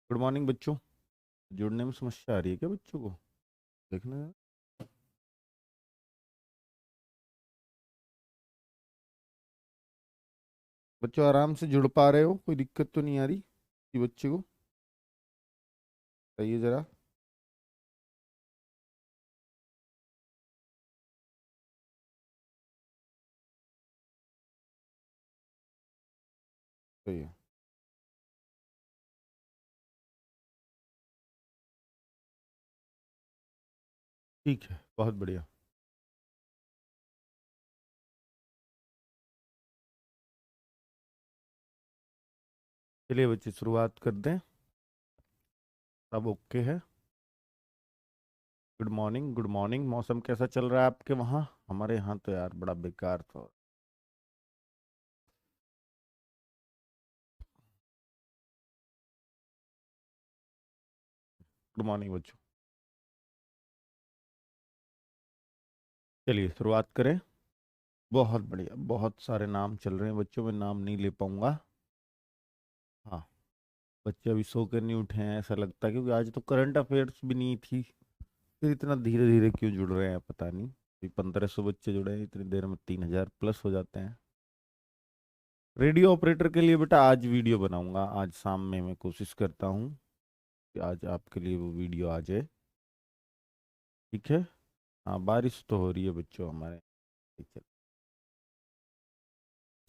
Good morning बच्चों। जुड़ने में समस्या आ रही है क्या बच्चों को? देखना है। बच्चों आराम से जुड़ पा रहे हो? कोई दिक्कत तो नहीं आ रही कि बच्चे को? बताइए जरा। सही है। ठीक है, बहुत बढ़िया। चलिए बच्चे शुरुआत कर दें। सब ओके है? Good morning, good morning. मौसम कैसा चल रहा है आपके वहाँ? हमारे यहाँ तो यार बड़ा बेकार था। गुड मॉर्निंग बच्चों। चलिए शुरुआत करें। बहुत बढ़िया, बहुत सारे नाम चल रहे हैं बच्चों, मैं नाम नहीं ले पाऊंगा। हाँ। बच्चे अभी सो कर नहीं उठे हैं ऐसा लगता है, क्योंकि आज तो करंट अफेयर्स भी नहीं थी। फिर इतना धीरे धीरे क्यों जुड़ रहे हैं पता नहीं। अभी 1500 बच्चे जुड़े हैं, इतनी देर में 3000 प्लस हो जाते हैं। रेडियो ऑपरेटर के लिए बेटा आज वीडियो बनाऊंगा, आज शाम में मैं कोशिश करता हूँ कि आज आपके लिए वो वीडियो आ जाए। ठीक है। हाँ, बारिश तो हो रही है बच्चों हमारे। ठीक है।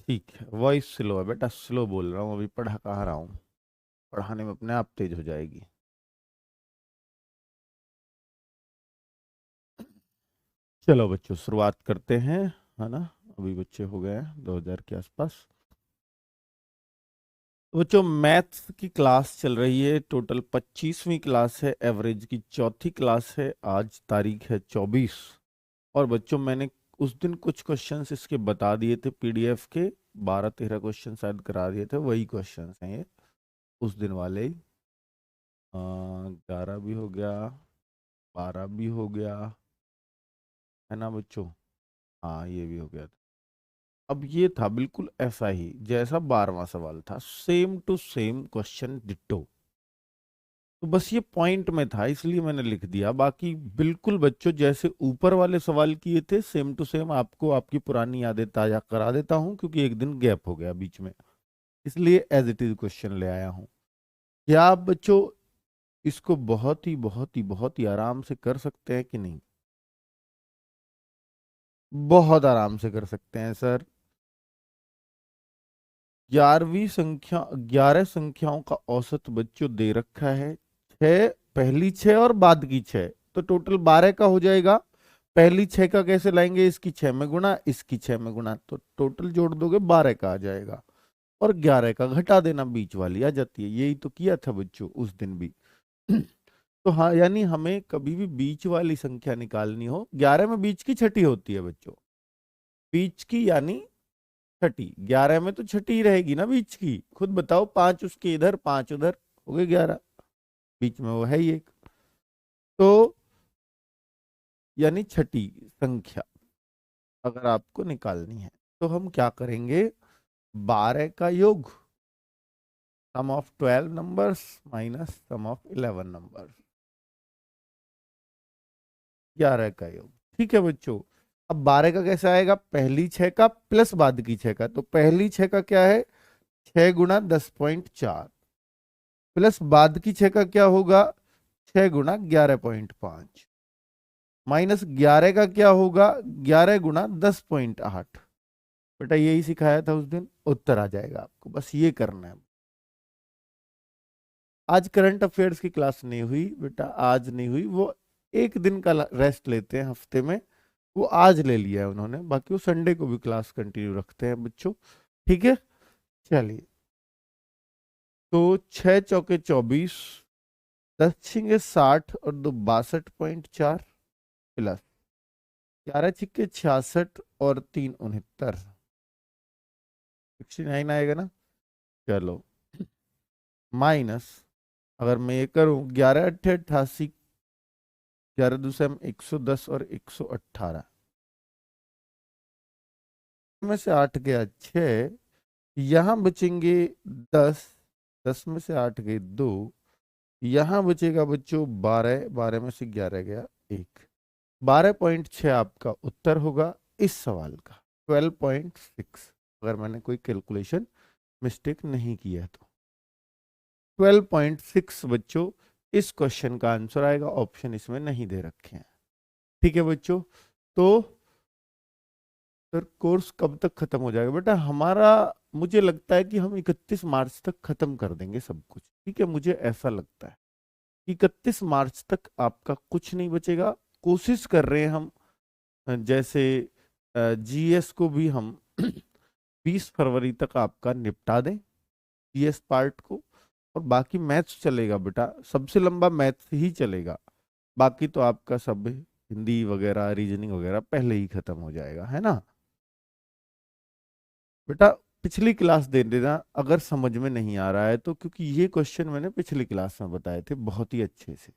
ठीक है, वॉइस स्लो है बेटा, स्लो बोल रहा हूँ, अभी पढ़ा कहाँ रहा हूँ। पढ़ाने में अपने आप तेज हो जाएगी। चलो बच्चों शुरुआत करते हैं। है ना? अभी बच्चे हो गए हैं 2000 के आसपास। बच्चों मैथ्स की क्लास चल रही है, टोटल 25वीं क्लास है, एवरेज की चौथी क्लास है। आज तारीख है 24। और बच्चों मैंने उस दिन कुछ क्वेश्चंस इसके बता दिए थे पीडीएफ के। 12-13 क्वेश्चन शायद करा दिए थे, वही क्वेश्चंस हैं ये, उस दिन वाले ही। 11 भी हो गया, 12 भी हो गया, है ना बच्चों? हाँ, ये भी हो गया था। अब ये था बिल्कुल ऐसा ही जैसा 12वां सवाल था, same to same question ditto. तो बस ये पॉइंट में था इसलिए मैंने लिख दिया, बाकी बिल्कुल बच्चों जैसे ऊपर वाले सवाल किए थे सेम टू सेम आपको आपकी पुरानी यादें ताजा करा देता हूं, क्योंकि एक दिन गैप हो गया बीच में, इसलिए एज इट इज क्वेश्चन ले आया हूं। क्या आप बच्चों इसको बहुत ही बहुत ही बहुत ही आराम से कर सकते हैं कि नहीं? बहुत आराम से कर सकते हैं सर। 11 संख्याओं का औसत बच्चों दे रखा है। छह, पहली छह और बाद की छह, तो टोटल 12 का हो जाएगा। पहली छह का कैसे लाएंगे? इसकी छह में गुणा, इसकी छह में गुणा, तो टोटल जोड़ दोगे 12 का आ जाएगा। और 11 का घटा देना, बीच वाली आ जाती है। यही तो किया था बच्चों उस दिन भी। तो हाँ, यानी हमें कभी भी बीच वाली संख्या निकालनी हो, 11 में बीच की छठी होती है बच्चों। बीच की यानी छठी, 11 में तो छठी ही रहेगी ना बीच की। खुद बताओ, 5 उसके इधर 5 उधर, हो गए 11। बीच में वो है ही एक। तो यानी छठी संख्या अगर आपको निकालनी है तो हम क्या करेंगे? 12 का योग, sum of 12 numbers minus sum of 11 numbers, 11 का योग। ठीक है बच्चों। अब 12 का कैसे आएगा? पहली छह का प्लस बाद की छह का, तो पहली छह का क्या है? 6 गुणा 10.4 प्लस बाद की छह का क्या होगा? 6 गुणा 11.5 माइनस 11 का क्या होगा? 11 गुणा 10.8। बेटा यही सिखाया था उस दिन, उत्तर आ जाएगा आपको, बस ये करना है। आज करंट अफेयर्स की क्लास नहीं हुई बेटा, आज नहीं हुई। वो एक दिन का रेस्ट लेते हैं हफ्ते में, वो आज ले लिया है उन्होंने, बाकी वो संडे को भी क्लास कंटिन्यू रखते हैं बच्चों। ठीक है। चलिए, तो 6 चौके 24, 10 छिंगे 60 और 2 62.4 प्लस 11 छिक्के 66 और 3 69, 69 आएगा ना? चलो, माइनस, अगर मैं ये करूं, 11 अट्ठे 88, 11 दूसरे में 110 और 118 में से 8 गया 6, यहां बचेंगे 10, 10 में से 8 गए 2, यहां बचेगा बच्चों 12, 12 में से 11 गया 1, 12.6 आपका उत्तर होगा इस सवाल का, 12.6, अगर मैंने कोई कैलकुलेशन मिस्टेक नहीं किया तो 12.6 बच्चों इस क्वेश्चन का आंसर आएगा, ऑप्शन इसमें नहीं दे रखे हैं। ठीक है बच्चों, तो सर कोर्स कब तक खत्म हो जाएगा बेटा हमारा? मुझे लगता है कि हम 31 मार्च तक खत्म कर देंगे सब कुछ। ठीक है, मुझे ऐसा लगता है 31 मार्च तक आपका कुछ नहीं बचेगा। कोशिश कर रहे हैं हम, जैसे जीएस को भी हम 20 फरवरी तक आपका निपटा दें, जीएस पार्ट को, और बाकी मैथ्स चलेगा बेटा, सबसे लंबा मैथ्स ही चलेगा। बाकी तो आपका सब हिंदी वगैरह रीजनिंग वगैरह पहले ही खत्म हो जाएगा, है ना बेटा? पिछली क्लास दे देना अगर समझ में नहीं आ रहा है तो, क्योंकि ये क्वेश्चन मैंने पिछली क्लास में बताए थे बहुत ही अच्छे से।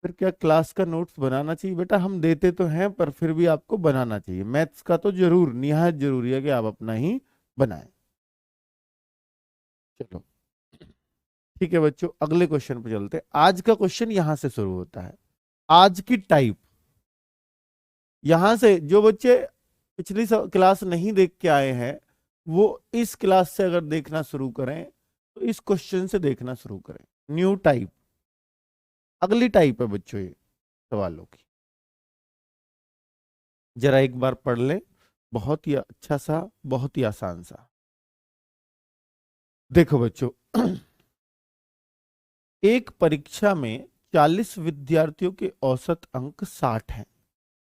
फिर क्या क्लास का नोट्स बनाना चाहिए बेटा? हम देते तो हैं पर फिर भी आपको बनाना चाहिए। मैथ्स का तो जरूर निहायत जरूरी है कि आप अपना ही बनाएं। चलो ठीक है बच्चों, अगले क्वेश्चन पे चलते हैं। आज का क्वेश्चन यहां से शुरू होता है, आज की टाइप। यहां से जो बच्चे पिछली क्लास नहीं देख के आए हैं वो इस क्लास से अगर देखना शुरू करें तो इस क्वेश्चन से देखना शुरू करें। न्यू टाइप, अगली टाइप है बच्चों ये सवालों की। जरा एक बार पढ़ लें, बहुत ही अच्छा सा, बहुत ही आसान सा। देखो बच्चों, एक परीक्षा में 40 विद्यार्थियों के औसत अंक 60 हैं।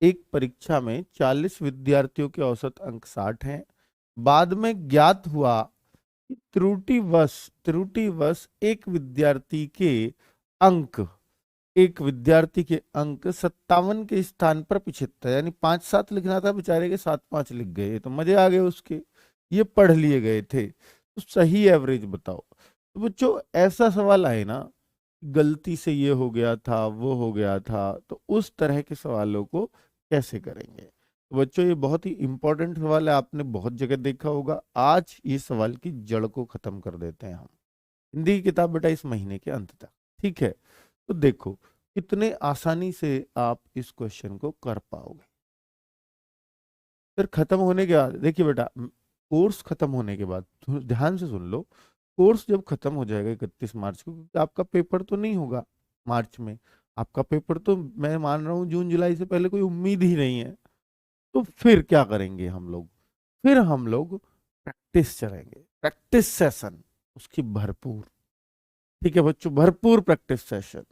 एक परीक्षा में 40 विद्यार्थियों के औसत अंक 60 हैं। बाद में ज्ञात हुआ कि त्रुटिवश एक विद्यार्थी के अंक 57 के स्थान पर 75, यानी 5-7 लिखना था, बेचारे के 7-5 लिख गए। ये तो मजे आ गए उसके, ये पढ़ लिए गए थे। तो सही एवरेज बताओ। तो बच्चों ऐसा सवाल आए ना, गलती से ये हो गया था, वो हो गया था, तो उस तरह के सवालों को कैसे करेंगे? तो बच्चों ये बहुत ही इंपॉर्टेंट सवाल है, आपने बहुत जगह देखा होगा। आज ये सवाल की जड़ को खत्म कर देते हैं हम। हिंदी की किताब बेटा इस महीने के अंत तक, ठीक है? तो देखो कितने आसानी से आप इस क्वेश्चन को कर पाओगे। फिर खत्म होने के बाद देखिए बेटा, कोर्स खत्म होने के बाद ध्यान से सुन लो, कोर्स जब खत्म हो जाएगा 31 मार्च को, क्योंकि आपका पेपर तो नहीं होगा मार्च में, आपका पेपर तो मैं मान रहा हूँ जून जुलाई से पहले कोई उम्मीद ही नहीं है। तो फिर क्या करेंगे हम लोग? फिर हम लोग प्रैक्टिस चलेंगे, प्रैक्टिस सेशन उसकी भरपूर। ठीक है बच्चों, भरपूर प्रैक्टिस सेशन।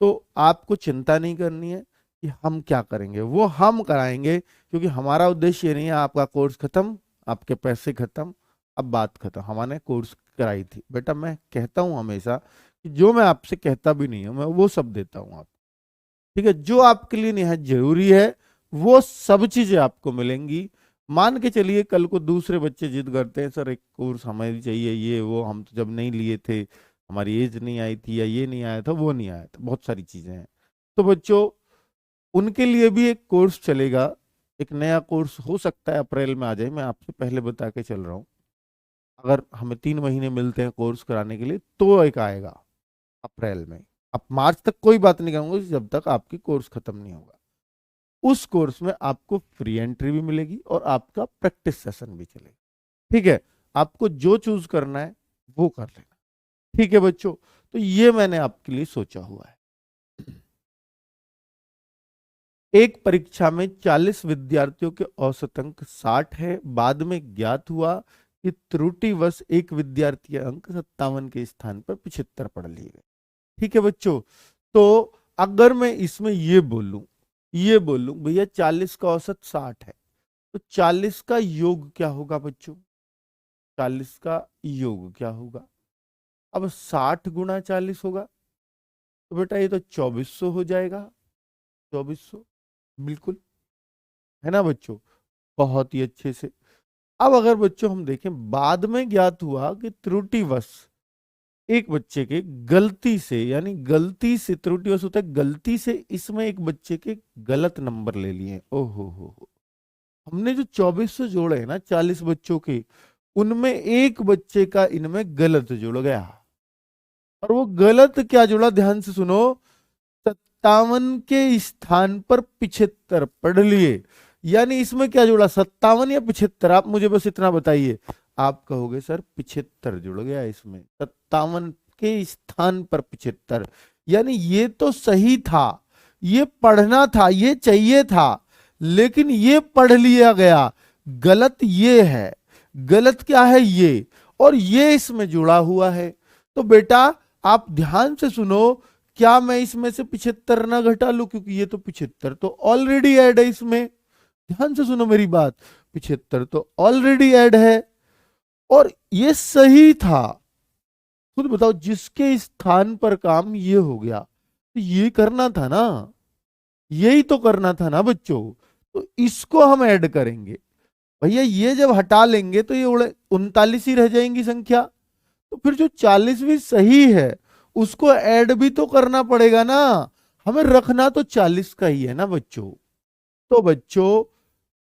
तो आपको चिंता नहीं करनी है कि हम क्या करेंगे, वो हम कराएंगे, क्योंकि हमारा उद्देश्य ये नहीं है आपका कोर्स खत्म, आपके पैसे खत्म, अब बात खत्म। हमारे कोर्स कराई थी बेटा, मैं कहता हूं हमेशा कि जो मैं आपसे कहता भी नहीं हूं मैं वो सब देता हूं आप। ठीक है, जो आपके लिए निहायत जरूरी है वो सब चीजें आपको मिलेंगी। मान के चलिए कल को दूसरे बच्चे जिद करते हैं सर एक कोर्स हमें चाहिए, ये वो, हम तो जब नहीं लिए थे हमारी एज नहीं आई थी, या ये नहीं आया था, वो नहीं आया था, बहुत सारी चीजें हैं। तो बच्चों उनके लिए भी एक कोर्स चलेगा, एक नया कोर्स हो सकता है अप्रैल में आ जाए, मैं आपसे पहले बता के चल रहा हूँ। अगर हमें 3 महीने मिलते हैं कोर्स कराने के लिए तो एक आएगा अप्रैल में। अब मार्च तक कोई बात नहीं करूंगा जब तक आपकी कोर्स खत्म नहीं होगा। उस कोर्स में आपको फ्री एंट्री भी मिलेगी और आपका प्रैक्टिस सेशन भी चलेगा। ठीक है, आपको जो चूज करना है वो कर लेना। ठीक है बच्चों, तो ये मैंने आपके लिए सोचा हुआ है। एक परीक्षा में 40 विद्यार्थियों के औसत अंक 60 है। बाद में ज्ञात हुआ कि त्रुटिवश एक विद्यार्थी के अंक 57 के स्थान पर 75 पढ़ लिए गए। ठीक है बच्चों, तो अगर मैं इसमें ये बोलूं भैया 40 का औसत 60 है, तो 40 का योग क्या होगा बच्चों? 40 का योग क्या होगा? अब 60 गुना 40 होगा, तो बेटा ये तो 2400 हो जाएगा। 2400 बिल्कुल, है ना बच्चों? बहुत ही अच्छे से। अब अगर बच्चों हम देखें, बाद में ज्ञात हुआ कि त्रुटिवश एक बच्चे के गलती से, यानी गलती से, त्रुटिवश होता है गलती से, इसमें एक बच्चे के गलत नंबर ले लिए। ओहो हो, हमने जो 2400 जोड़े हैं ना 40 बच्चों के, उनमें एक बच्चे का इनमें गलत जुड़ गया। और वो गलत क्या जुड़ा, ध्यान से सुनो, 57 के स्थान पर 75 पढ़ लिए। यानी इसमें क्या जुड़ा, 57 या 75? आप मुझे बस इतना बताइए। आप कहोगे सर 75 जुड़ गया इसमें, 57 के स्थान पर 75। यानी ये तो सही था, ये पढ़ना था, ये चाहिए था, लेकिन ये पढ़ लिया गया। गलत ये है, गलत क्या है ये, और ये इसमें जुड़ा हुआ है। तो बेटा आप ध्यान से सुनो, क्या मैं इसमें से 75 ना घटा लूं, क्योंकि ये तो 75 तो ऑलरेडी ऐड है इसमें। ध्यान से सुनो मेरी बात, 75 तो ऑलरेडी ऐड है, और ये सही था। खुद बताओ, जिसके स्थान पर काम ये हो गया, तो ये करना था ना, यही तो करना था ना बच्चों। तो इसको हम ऐड करेंगे। भैया ये जब हटा लेंगे तो ये 39 ही रह जाएंगी संख्या। तो फिर जो 40वीं सही है उसको ऐड भी तो करना पड़ेगा ना। हमें रखना तो 40 का ही है ना बच्चों। तो बच्चों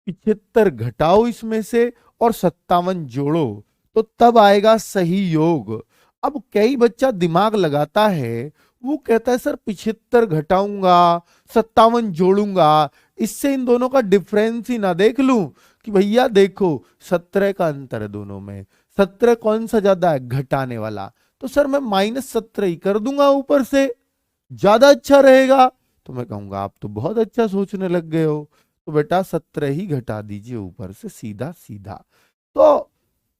75 घटाओ इसमें से और 57 जोड़ो, तो तब आएगा सही योग। अब कई बच्चा दिमाग लगाता है, वो कहता है सर 75 घटाऊंगा, 57 जोड़ूंगा, इससे इन दोनों का डिफरेंस ही ना देख लूं। कि भैया देखो 17 का अंतर है दोनों में, 17 कौन सा ज्यादा है, घटाने वाला। तो सर मैं -17 ही कर दूंगा ऊपर से, ज्यादा अच्छा रहेगा। तो मैं कहूंगा आप तो बहुत अच्छा सोचने लग गए हो। तो बेटा 17 ही घटा दीजिए ऊपर से, सीधा सीधा। तो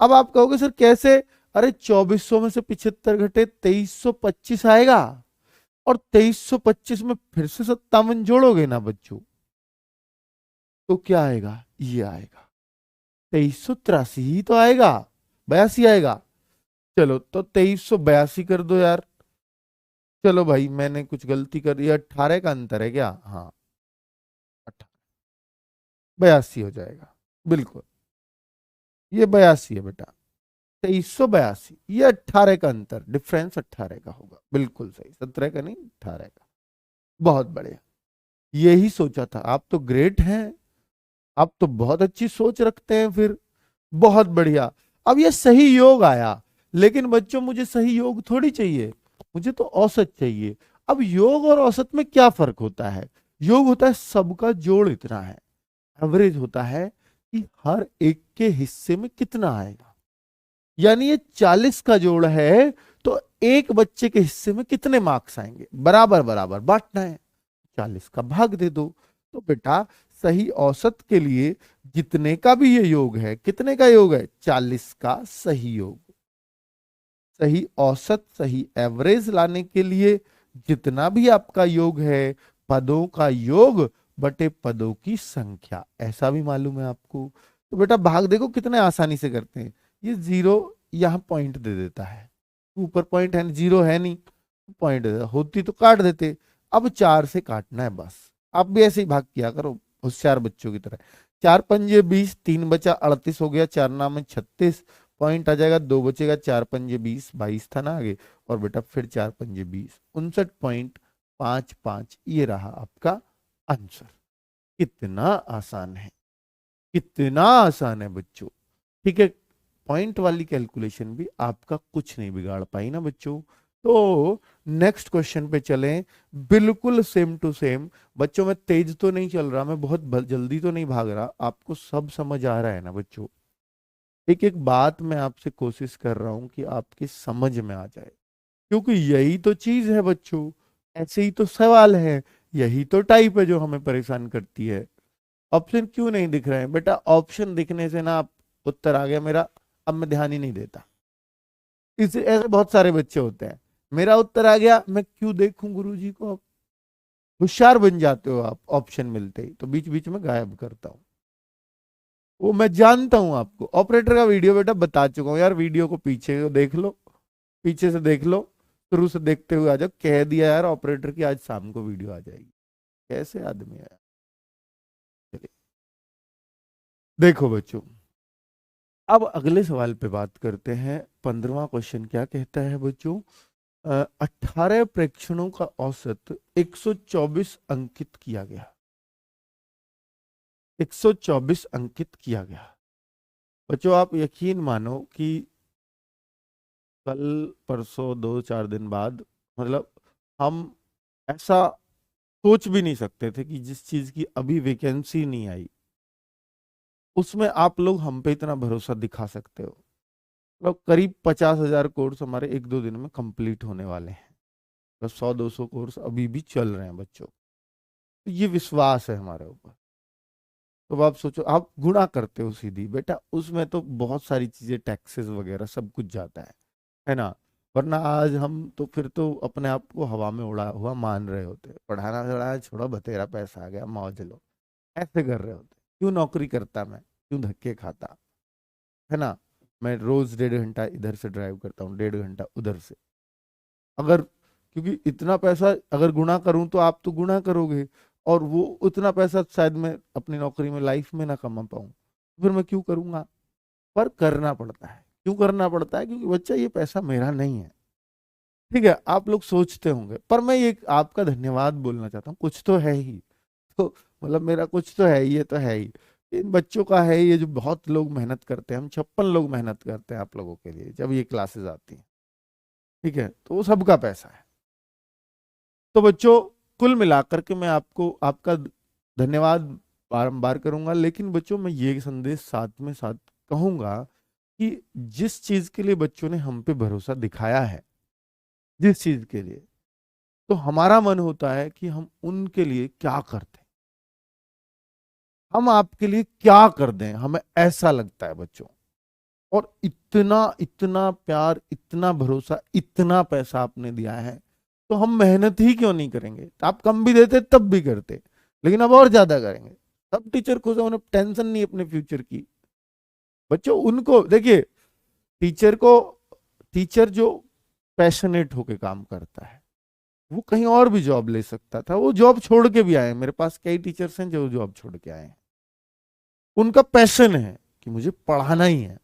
अब आप कहोगे सर कैसे, अरे 2400 में से 75 घटे 2325 आएगा, और 2325 में फिर से 57 जोड़ोगे ना बच्चों, तो क्या आएगा, ये आएगा 2383 ही तो आएगा, 82 आएगा। चलो तो 2382 कर दो यार। चलो भाई मैंने कुछ गलती कर दी, 18 का अंतर है क्या, हाँ 82 हो जाएगा, बिल्कुल ये 82 है बेटा, 2382, ये 18 का अंतर, डिफरेंस 18 का होगा, बिल्कुल सही, 17 का नहीं 18 का। बहुत बढ़िया, यही सोचा था। आप तो ग्रेट हैं, आप तो बहुत अच्छी सोच रखते हैं फिर, बहुत बढ़िया। अब ये सही योग आया, लेकिन बच्चों मुझे सही योग थोड़ी चाहिए, मुझे तो औसत चाहिए। अब योग और औसत में क्या फर्क होता है, योग होता है सबका जोड़ इतना है, एवरेज होता है कि हर एक के हिस्से में कितना आएगा। यानी ये 40 का जोड़ है, तो एक बच्चे के हिस्से में कितने मार्क्स आएंगे, बराबर बराबर बांटना है, 40 का भाग दे दो। तो बेटा सही औसत के लिए जितने का भी ये योग है, कितने का योग है, 40 का सही योग। सही औसत, सही एवरेज लाने के लिए जितना भी आपका योग है, पदों का योग बटे पदों की संख्या, ऐसा भी मालूम है आपको। तो बेटा भाग देखो कितने आसानी से करते हैं। ये जीरो यहाँ पॉइंट दे देता है, ऊपर पॉइंट है, जीरो है नहीं, पॉइंट होती तो काट देते। अब 4 से काटना है बस, आप भी ऐसे ही भाग किया करो होशियार बच्चों की तरह। 4 पंजे 20, 3 बचा 38 हो गया, 4 नाम 36, पॉइंट आ जाएगा, 2 बचेगा, 4 पंजे 20, 22 था ना आगे, और बेटा फिर 4 पंजे 20, 59.55, ये रहा आपका आंसर। कितना आसान है, कितना आसान है बच्चों। ठीक है, पॉइंट वाली कैलकुलेशन भी आपका कुछ नहीं बिगाड़ पाई ना बच्चों। तो नेक्स्ट क्वेश्चन पे चलें, बिल्कुल सेम टू सेम। बच्चों मैं तेज तो नहीं चल रहा, मैं बहुत जल्दी तो नहीं भाग रहा, आपको सब समझ आ रहा है ना बच्चों। एक एक बात मैं आपसे कोशिश कर रहा हूं कि आपकी समझ में आ जाए, क्योंकि यही तो चीज है बच्चों, ऐसे ही तो सवाल है, यही तो टाइप है जो हमें परेशान करती है। ऑप्शन क्यों नहीं दिख रहे हैं बेटा, ऑप्शन दिखने से ना आप उत्तर आ गया मेरा, अब मैं ध्यान ही नहीं देता। इस ऐसे बहुत सारे बच्चे होते हैं, मेरा उत्तर आ गया, मैं क्यों देखूं गुरुजी को। आप होशियार बन जाते हो आप, ऑप्शन मिलते ही तो बीच बीच में गायब करता हूं, वो मैं जानता हूं आपको। ऑपरेटर का वीडियो बेटा बता चुका हूं यार, वीडियो को पीछे को देख लो, पीछे से देख लो, शुरू से देखते हुए आ जाओ। कह दिया यार ऑपरेटर की आज शाम को वीडियो आ जाएगी, कैसे आदमी है। चलिए देखो बच्चों, अब अगले सवाल पे बात करते हैं। 15वां क्वेश्चन क्या कहता है बच्चों, 18 प्रेक्षणों का औसत 124 अंकित किया गया, 124 अंकित किया गया। बच्चों आप यकीन मानो कि कल परसों 2-4 दिन बाद, मतलब हम ऐसा सोच भी नहीं सकते थे कि जिस चीज की अभी वैकेंसी नहीं आई उसमें आप लोग हम पे इतना भरोसा दिखा सकते हो। मतलब करीब 50,000 कोर्स हमारे 1-2 दिन में कंप्लीट होने वाले हैं। बस 100-200 कोर्स अभी भी चल रहे हैं बच्चों। तो ये विश्वास है हमारे ऊपर। तो अब आप सोचो, आप गुणा करते हो सीधी बेटा, उसमें तो बहुत सारी चीजें, टैक्सेस वगैरह सब कुछ जाता है ना। वरना आज हम तो फिर तो अपने आप को हवा में उड़ा हुआ मान रहे होते, पढ़ाना चढ़ाना छोड़ो, बतेरा पैसा आ गया मौज लो, ऐसे कर रहे होते। क्यों नौकरी करता मैं, क्यों धक्के खाता, है ना। मैं रोज 1.5 घंटा इधर से ड्राइव करता हूँ, 1.5 घंटा उधर से। अगर, क्योंकि इतना पैसा अगर गुणा करूं तो आप तो गुणा करोगे, और वो उतना पैसा शायद मैं अपनी नौकरी में लाइफ में ना कमा पाऊं, फिर मैं क्यों करूंगा। पर करना पड़ता है। क्यों करना पड़ता है? क्योंकि बच्चा ये पैसा मेरा नहीं है। ठीक है, आप लोग सोचते होंगे, पर मैं ये आपका धन्यवाद बोलना चाहता हूँ, कुछ तो है ही। तो मतलब मेरा कुछ तो है ही, ये तो है ही, इन बच्चों का है ये, जो बहुत लोग मेहनत करते हैं, हम 56 लोग मेहनत करते हैं आप लोगों के लिए जब ये क्लासेस आती हैं। ठीक है, तो वो सबका पैसा है। तो बच्चों, कुल मिलाकर के मैं आपको आपका धन्यवाद बारंबार करूंगा, लेकिन बच्चों मैं ये संदेश साथ में साथ कहूंगा कि जिस चीज के लिए बच्चों ने हम पे भरोसा दिखाया है, जिस चीज के लिए, तो हमारा मन होता है कि हम उनके लिए क्या करते हैं, हम आपके लिए क्या कर दें, हमें ऐसा लगता है बच्चों। और इतना इतना प्यार, इतना भरोसा, इतना पैसा आपने दिया है, तो हम मेहनत ही क्यों नहीं करेंगे। तो आप कम भी देते तब भी करते, लेकिन अब और ज्यादा करेंगे। सब टीचर खुश हैं, उन्हें टेंशन नहीं अपने फ्यूचर की। बच्चों उनको देखिए, टीचर को, टीचर जो पैशनेट होके काम करता है, वो कहीं और भी जॉब ले सकता था, वो जॉब छोड़ के भी आए हैं। मेरे पास कई टीचर्स हैं जो जॉब छोड़ के आए हैं। उनका पैशन है कि मुझे पढ़ाना ही है।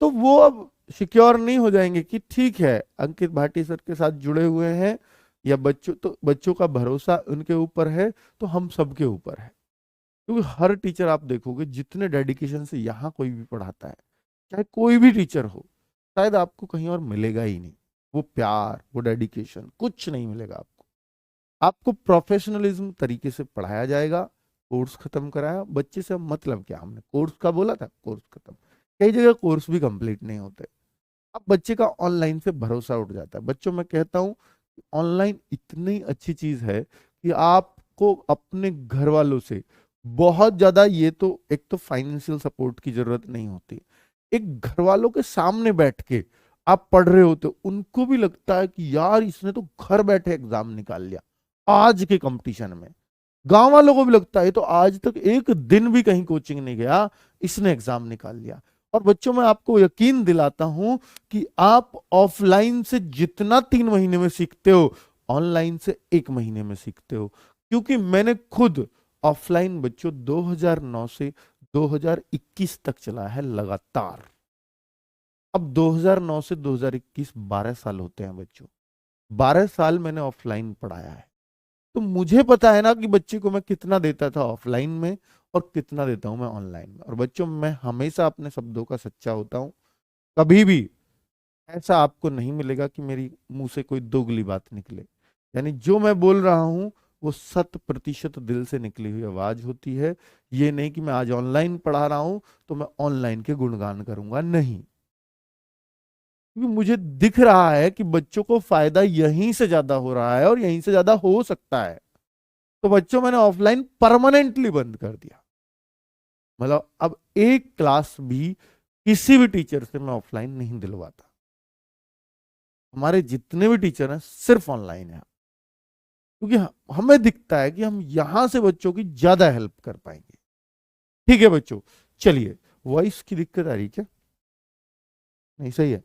तो वो अब सिक्योर नहीं हो जाएंगे कि ठीक है अंकित भाटी सर के साथ जुड़े हुए हैं, या बच्चों, तो बच्चों का भरोसा उनके ऊपर है, तो हम सबके ऊपर है। क्योंकि हर टीचर आप देखोगे जितने डेडिकेशन से यहाँ कोई भी पढ़ाता है, चाहे कोई भी टीचर हो, शायद आपको कहीं और मिलेगा ही नहीं। वो प्यार, वो डेडिकेशन कुछ नहीं मिलेगा आपको। आपको प्रोफेशनलिज्म तरीके से पढ़ाया जाएगा। कोर्स खत्म कराया, बच्चे से अब मतलब क्या, हमने कोर्स का बोला था, कोर्स खत्म। कई जगह कोर्स भी कंप्लीट नहीं होते। अब बच्चे का ऑनलाइन से भरोसा उठ जाता है। बच्चों मैं कहता हूँ, ऑनलाइन इतनी अच्छी चीज है कि आपको अपने घर वालों से बहुत ज्यादा, ये तो एक तो फाइनेंशियल सपोर्ट की जरूरत नहीं होती, एक घर वालों के सामने बैठ के आप पढ़ रहे होते हो, उनको भी लगता है कि यार इसने तो घर बैठे एग्जाम निकाल लिया आज के कंपटीशन में। गांव वालों को भी लगता है तो आज तक एक दिन भी कहीं कोचिंग नहीं गया, इसने एग्जाम निकाल लिया। और बच्चों मैं आपको यकीन दिलाता हूं कि आप ऑफलाइन से जितना 3 महीने में सीखते हो, ऑनलाइन से 1 महीने में सीखते हो। क्योंकि मैंने खुद ऑफलाइन बच्चों 2009 से 2021 तक चला है लगातार। अब 2009 से 2021 12 साल होते हैं बच्चों। 12 साल मैंने ऑफलाइन पढ़ाया है। तो मुझे पता है ना कि बच्चे को मैं कितना देता था ऑफलाइन में और कितना देता हूं मैं ऑनलाइन में। और बच्चों मैं हमेशा अपने शब्दों का सच्चा होता हूं। कभी भी ऐसा आपको नहीं मिलेगा कि मेरी मुंह से कोई दोगली बात निकले। यानी जो मैं बोल रहा हूं वो 100% दिल से निकली हुई आवाज होती है। ये नहीं कि मैं आज ऑनलाइन पढ़ा रहा हूं तो मैं ऑनलाइन के गुणगान करूंगा, नहीं। क्योंकि मुझे दिख रहा है कि बच्चों को फायदा यहीं से ज्यादा हो रहा है और यहीं से ज्यादा हो सकता है। तो बच्चों मैंने ऑफलाइन परमानेंटली बंद कर दिया। मतलब अब एक क्लास भी किसी भी टीचर से मैं ऑफलाइन नहीं दिलवाता। हमारे जितने भी टीचर हैं सिर्फ ऑनलाइन है। क्योंकि हमें दिखता है कि हम यहां से बच्चों की ज्यादा हेल्प कर पाएंगे। ठीक है बच्चों, चलिए। वॉइस की दिक्कत आ रही क्या? नहीं, सही है।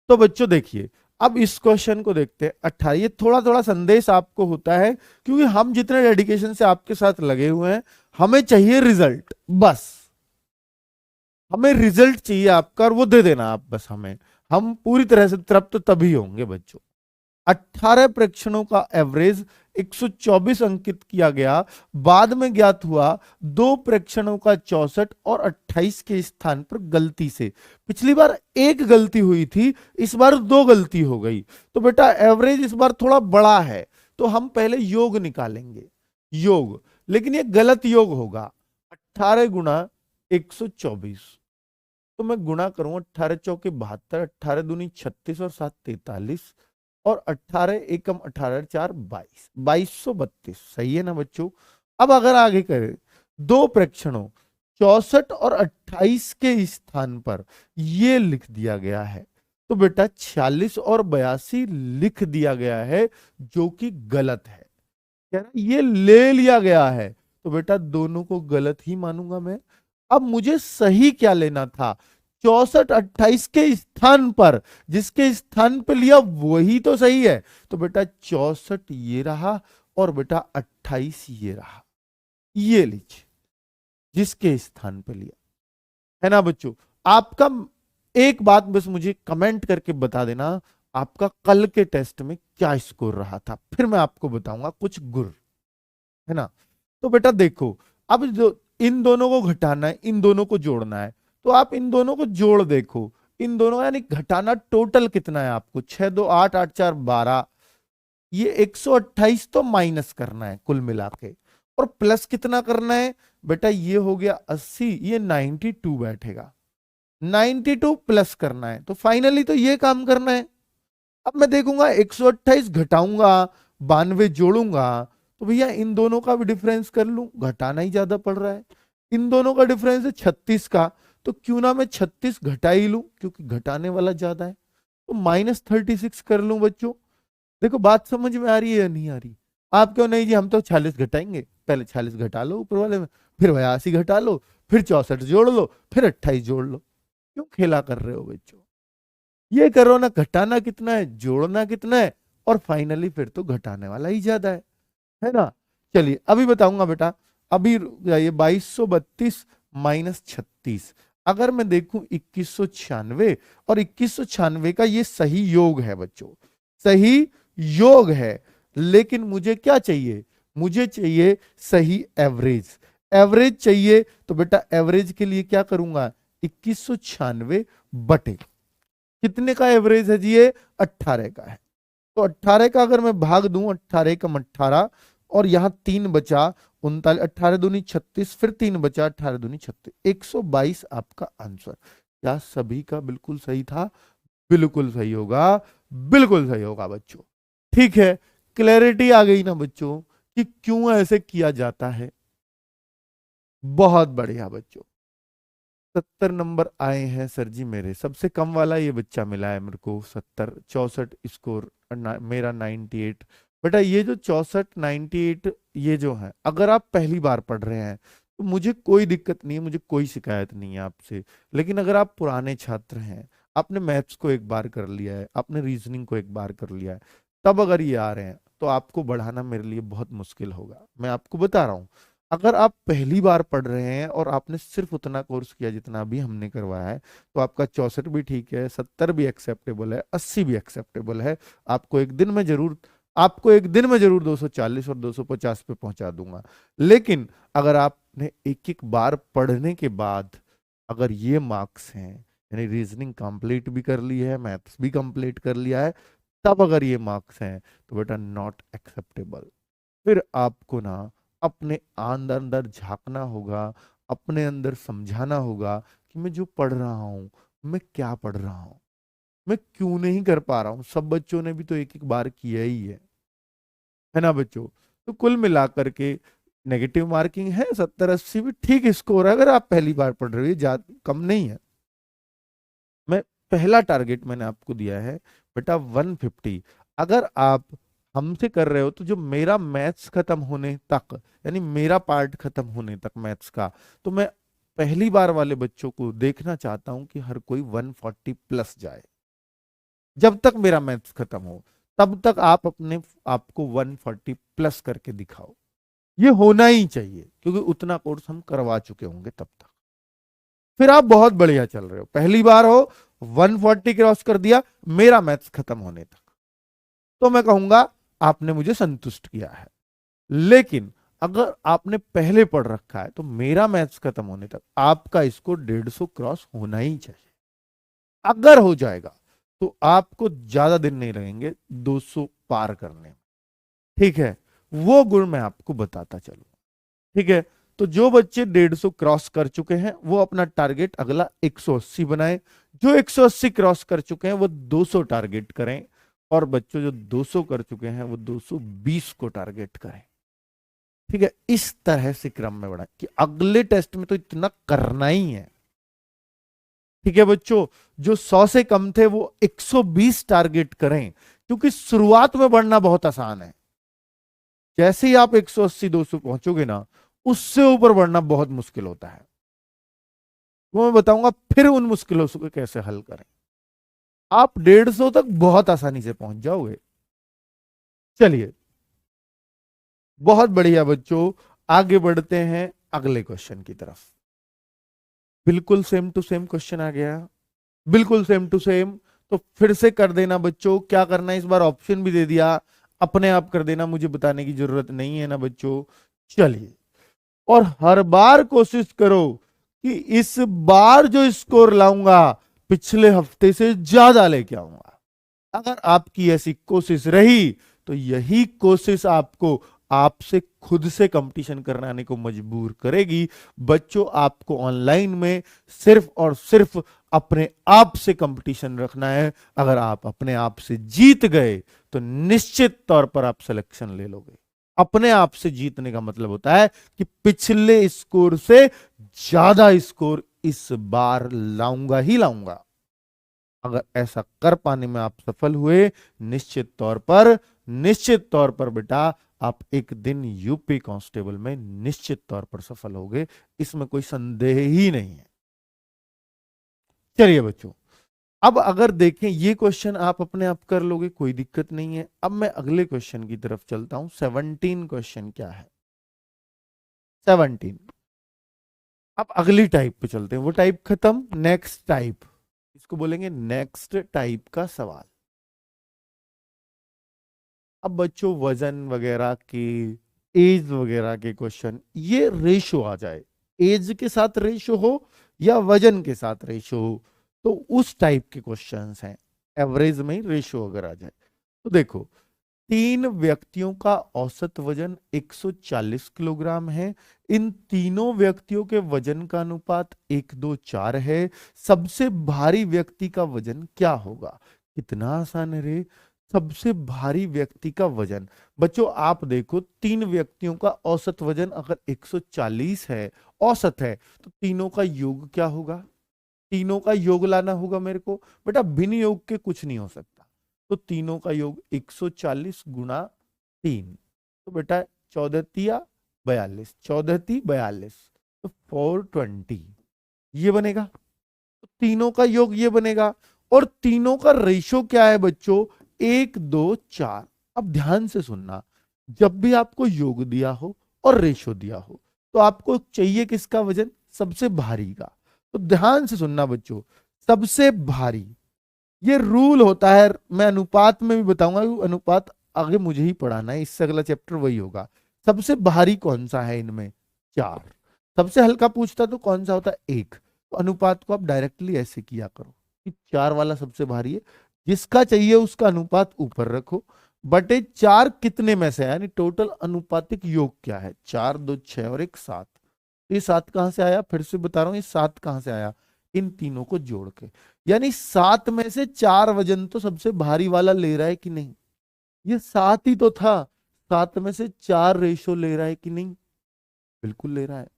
तो बच्चों देखिए, अब इस क्वेश्चन को देखते हैं। 18, ये थोड़ा थोड़ा संदेश आपको होता है क्योंकि हम जितने डेडिकेशन से आपके साथ लगे हुए हैं, हमें चाहिए रिजल्ट बस। हमें रिजल्ट चाहिए आपका और वो दे देना आप बस हमें। हम पूरी तरह से तृप्त तभी होंगे बच्चों। 18 परीक्षणों का एवरेज 124 अंकित किया गया। बाद में ज्ञात हुआ दो प्रेक्षणों का 64 और 28 के स्थान पर गलती से, पिछली बार एक गलती हुई थी, इस बार दो गलती हो गई। तो बेटा एवरेज इस बार थोड़ा बड़ा है, तो हम पहले योग निकालेंगे, योग, लेकिन ये गलत योग होगा। 18 गुणा 124, तो मैं गुणा करूंगा 18 चौके 72, 18 दूनी 36 और 7 43, और 18 एकम 18 4 22, 2232, सही है ना बच्चों। अब अगर आगे करें, दो प्रेक्षणों 64 और 28 के स्थान पर ये लिख दिया गया है, तो बेटा 46 और 82 लिख दिया गया है, जो कि गलत है। कह रहा ये ले लिया गया है, तो बेटा दोनों को गलत ही मानूंगा मैं। अब मुझे सही क्या लेना था, 64 28 के स्थान पर, जिसके स्थान पर लिया वही तो सही है। तो बेटा 64 ये रहा और बेटा 28 ये रहा, ये लीजिए जिसके स्थान पर लिया, है ना बच्चों। आपका एक बात बस मुझे कमेंट करके बता देना, आपका कल के टेस्ट में क्या स्कोर रहा था, फिर मैं आपको बताऊंगा कुछ गुर, है ना। तो बेटा देखो, अब जो इन दोनों को घटाना है, इन दोनों को जोड़ना है, तो आप इन दोनों को जोड़ देखो, इन दोनों यानी घटाना टोटल कितना है आपको, 6 2 8 8 4 12, ये 128 तो माइनस करना है कुल मिला के, और प्लस कितना करना है बेटा, ये हो गया 80, ये 92 बैठेगा, 92 प्लस करना है, तो फाइनली तो ये काम करना है। अब मैं देखूंगा 128 घटाऊंगा, 92 जोड़ूंगा, तो भैया इन दोनों का भी डिफरेंस कर लूं, घटाना ही ज्यादा पड़ रहा है। इन दोनों का डिफरेंस है 36 का, तो क्यों ना मैं 36 घटा ही लूं, क्योंकि घटाने वाला ज्यादा है, तो -36 कर लूं बच्चों। देखो बात समझ में आ रही है या नहीं आ रही? आप क्यों नहीं जी, हम तो 46 घटाएंगे, पहले 46 घटा लो ऊपर वाले में, फिर 82 घटा लो, फिर 64 जोड़ लो, फिर 28 जोड़ लो, क्यों खेला कर रहे हो बच्चों? ये करो ना, घटाना कितना है जोड़ना कितना है, और फाइनली फिर तो घटाने वाला ही ज्यादा है ना। चलिए अभी बताऊंगा बेटा, अभी ये 2232 -36, अगर मैं देखूं 2196, और 2196 का ये सही योग है बच्चों, सही योग है, लेकिन मुझे क्या चाहिए, मुझे चाहिए सही एवरेज, एवरेज चाहिए। तो बेटा एवरेज के लिए क्या करूंगा, 2196 बटे कितने का एवरेज है जी, ये 18 का है, तो 18 का अगर मैं भाग दूं, 18 कम 18, और यहां 3 बचा 39, 18 दूनी 36, फिर 3 बचा 18 दूनी 36, 122 आपका आंसर। क्या सभी का बिल्कुल सही था? बिल्कुल सही होगा, बिल्कुल सही होगा बच्चों। ठीक है, क्लैरिटी आ गई ना बच्चों कि क्यों ऐसे किया जाता है। बहुत बढ़िया बच्चों, 70 नंबर आए हैं सर जी मेरे, सबसे कम वाला ये बच्चा मिला है मेरे को, 70 64 स्कोर, मेरा 98। बेटा ये जो 64 98 ये जो है, अगर आप पहली बार पढ़ रहे हैं तो मुझे कोई दिक्कत नहीं है, मुझे कोई शिकायत नहीं है आपसे। लेकिन अगर आप पुराने छात्र हैं, आपने मैथ्स को एक बार कर लिया है, आपने रीजनिंग को एक बार कर लिया है, तब अगर ये आ रहे हैं तो आपको बढ़ाना मेरे लिए बहुत मुश्किल होगा, मैं आपको बता रहा हूँ। अगर आप पहली बार पढ़ रहे हैं और आपने सिर्फ उतना कोर्स किया जितना अभी हमने करवाया है, तो आपका 64 भी ठीक है, 70 भी एक्सेप्टेबल है, 80 भी एक्सेप्टेबल है। आपको एक दिन में जरूर आपको एक दिन में जरूर 240 और 250 पे पहुंचा दूंगा। लेकिन अगर आपने एक एक बार पढ़ने के बाद अगर ये मार्क्स हैं, यानी रीजनिंग कंप्लीट भी कर ली है, मैथ्स भी कंप्लीट कर लिया है, तब अगर ये मार्क्स हैं तो बेटा नॉट एक्सेप्टेबल। फिर आपको ना अपने अंदर अंदर झांकना होगा, अपने अंदर समझाना होगा कि मैं जो पढ़ रहा हूं, मैं क्या पढ़ रहा हूं, मैं क्यों नहीं कर पा रहा हूं। सब बच्चों ने भी तो एक एक बार किया ही है ना बच्चों। तो कुल मिलाकर के नेगेटिव मार्किंग है, 70 80 भी ठीक स्कोर है अगर आप पहली बार पढ़ रहे हो, ज्यादा कम नहीं है। मैं पहला टारगेट मैंने आपको दिया है बेटा 150। अगर आप हमसे कर रहे हो तो जो मेरा मैथ्स खत्म होने तक, यानी मेरा पार्ट खत्म होने तक मैथ्स का, तो मैं पहली बार वाले बच्चों को देखना चाहता हूं कि हर कोई 140 प्लस जाए। जब तक मेरा मैथ्स खत्म हो तब तक आप अपने आपको 140 प्लस करके दिखाओ, ये होना ही चाहिए, क्योंकि उतना कोर्स हम करवा चुके होंगे तब तक। फिर आप बहुत बढ़िया चल रहे हो, पहली बार हो 140 क्रॉस कर दिया मेरा मैथ्स खत्म होने तक, तो मैं कहूंगा आपने मुझे संतुष्ट किया है। लेकिन अगर आपने पहले पढ़ रखा है तो मेरा मैथ्स खत्म होने तक आपका इसको 150 क्रॉस होना ही चाहिए। अगर हो जाएगा तो आपको ज्यादा दिन नहीं लगेंगे 200 पार करने में। ठीक है, वो गुण मैं आपको बताता चलूं। ठीक है, तो जो बच्चे 150 क्रॉस कर चुके हैं वो अपना टारगेट अगला 180 बनाए। जो 180 क्रॉस कर चुके हैं वो 200 टारगेट करें, और बच्चों जो 200 कर चुके हैं वो 220 को टारगेट करें। ठीक है, इस तरह से क्रम में बढ़ाएं कि अगले टेस्ट में तो इतना करना ही है। ठीक है बच्चों, जो 100 से कम थे वो 120 टारगेट करें, क्योंकि शुरुआत में बढ़ना बहुत आसान है। जैसे ही आप 180 200 पहुंचोगे ना, उससे ऊपर बढ़ना बहुत मुश्किल होता है। वो मैं बताऊंगा फिर उन मुश्किलों को कैसे हल करें। आप 150 तक बहुत आसानी से पहुंच जाओगे। चलिए, बहुत बढ़िया बच्चों, आगे बढ़ते हैं अगले क्वेश्चन की तरफ। बिल्कुल सेम टू सेम क्वेश्चन आ गया, बिल्कुल सेम टू सेम। तो फिर से कर देना बच्चों, क्या करना है, इस बार ऑप्शन भी दे दिया, अपने आप कर देना, मुझे बताने की जरूरत नहीं है ना बच्चों। चलिए, और हर बार कोशिश करो कि इस बार जो स्कोर लाऊंगा पिछले हफ्ते से ज्यादा लेके आऊंगा। अगर आपकी ऐसी कोशिश रही तो यही कोशिश आपको आपसे खुद से कंपटीशन कराने को मजबूर करेगी। बच्चों, आपको ऑनलाइन में सिर्फ और सिर्फ अपने आप से कंपटीशन रखना है। अगर आप अपने आप से जीत गए तो निश्चित तौर पर आप सिलेक्शन ले लोगे। अपने आप से जीतने का मतलब होता है कि पिछले स्कोर से ज्यादा स्कोर इस बार लाऊंगा ही लाऊंगा। अगर ऐसा कर पाने में आप सफल हुए, निश्चित तौर पर बेटा आप एक दिन यूपी कांस्टेबल में निश्चित तौर पर सफल होगे, इसमें कोई संदेह ही नहीं है। चलिए बच्चों, अब अगर देखें ये क्वेश्चन आप अपने आप कर लोगे, कोई दिक्कत नहीं है। अब मैं अगले क्वेश्चन की तरफ चलता हूं। 17 क्वेश्चन क्या है, 17। अब अगली टाइप पे चलते हैं, वो टाइप खत्म, नेक्स्ट टाइप, इसको बोलेंगे नेक्स्ट टाइप का सवाल। अब बच्चों, वजन वगैरह के, एज वगैरह के क्वेश्चन, ये रेशो आ जाए, एज के साथ रेशो हो या वजन के साथ रेशो हो, तो उस टाइप के क्वेश्चंस हैं। एवरेज में ही रेशो अगर आ जाए तो देखो, 3 व्यक्तियों का औसत वजन 140 किलोग्राम है। इन तीनों व्यक्तियों के वजन का अनुपात 1:4 है। सबसे भारी व्यक्ति का वजन क्या होगा? कितना आसान है रे। सबसे भारी व्यक्ति का वजन, बच्चों आप देखो, 3 व्यक्तियों का औसत वजन अगर 140 है, औसत है, तो तीनों का योग क्या होगा? तीनों का योग लाना होगा मेरे को। बेटा भिन्न योग के कुछ नहीं हो सकता, तो तीनों का योग 140 गुणा 3, तो बेटा 14×3 = 42, 14×3 = 42, तो 420 ये बनेगा। तो तीनों का योग ये बनेगा, और तीनों का रेशो क्या है बच्चों? 1:2:4। अब ध्यान से सुनना, जब भी आपको योग दिया हो और रेशो दिया हो तो आपको चाहिए किसका वजन? सबसे भारी का। तो ध्यान से सुनना बच्चों, सबसे भारी, ये रूल होता है। मैं अनुपात में भी बताऊंगा, अनुपात आगे मुझे ही पढ़ाना है, इससे अगला चैप्टर वही होगा। सबसे भारी कौन सा है इनमें? 4। सबसे हल्का पूछता तो कौन सा होता? 1। तो अनुपात को आप डायरेक्टली ऐसे किया करो कि 4 वाला सबसे भारी है, जिसका चाहिए उसका अनुपात ऊपर रखो, बटे 4 कितने में से है, यानी टोटल अनुपातिक योग क्या है? 4, 2, 6 और 1 7। ये 7 कहां से आया? फिर से बता रहा हूं, ये 7 कहां से आया? इन तीनों को जोड़ के। यानी 7 में से 4 वजन तो सबसे भारी वाला ले रहा है कि नहीं? ये 7 ही तो था, 7 में से 4 रेशो ले रहा है कि नहीं? बिल्कुल ले रहा है।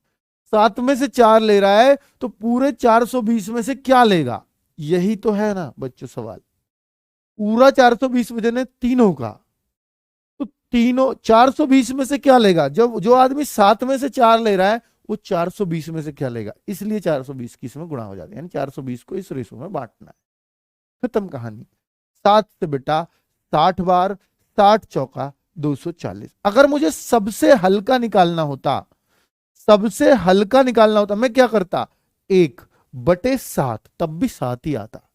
7 में से 4 ले रहा है, तो पूरे 420 में से क्या लेगा? यही तो है ना बच्चों सवाल। पूरा 420 वजन है तीनों का, तो तीनों 420 में से क्या लेगा? जब जो आदमी 7 में से 4 ले रहा है वो 420 में से क्या लेगा? इसलिए 420 की इसमें गुणा हो जाती है, यानी 420 को इस रेशो में बांटना है। खत्म कहानी। 7 से बेटा 60 बार, 60 चौका 240। अगर मुझे सबसे हल्का निकालना होता, सबसे हल्का निकालना होता, मैं क्या करता? 1/7, तब भी 7 ही आता,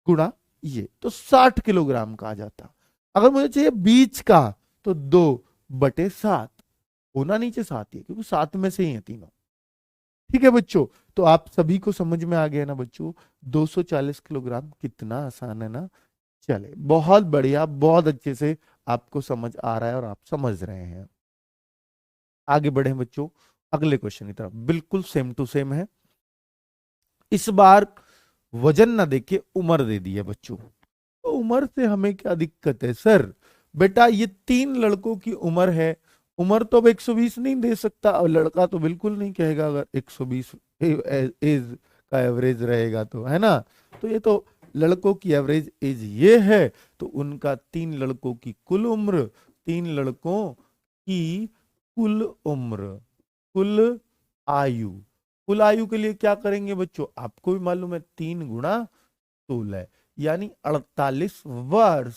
गुणा ये, तो 60 किलोग्राम का आ जाता। अगर मुझे चाहिए बीच का तो 2/7, होना नीचे 7 ही है क्योंकि 7 में से ही है तीनों। ठीक है बच्चों, तो आप सभी को समझ में आ गया ना बच्चों, 240 किलोग्राम कितना आसान है ना। चले, बहुत बढ़िया, बहुत अच्छे से आपको समझ आ रहा है और आप समझ रहे हैं। आगे बढ़े बच्चों, अगले क्वेश्चन की तरफ, बिल्कुल सेम टू सेम है। इस बार वजन ना देके उम्र दे दी है बच्चों। तो उम्र से हमें क्या दिक्कत है सर? बेटा ये 3 लड़कों की उम्र है, उम्र तो अब 120 नहीं दे सकता, और लड़का तो बिल्कुल नहीं कहेगा अगर 120 एज का एवरेज रहेगा तो, है ना। तो ये तो लड़कों की एवरेज एज ये है, तो उनका 3 लड़कों की कुल उम्र, 3 लड़कों की कुल उम्र, कुल आयु। कुल आयु के लिए क्या करेंगे बच्चों? आपको भी मालूम है 3 × 16 यानी 48 वर्ष।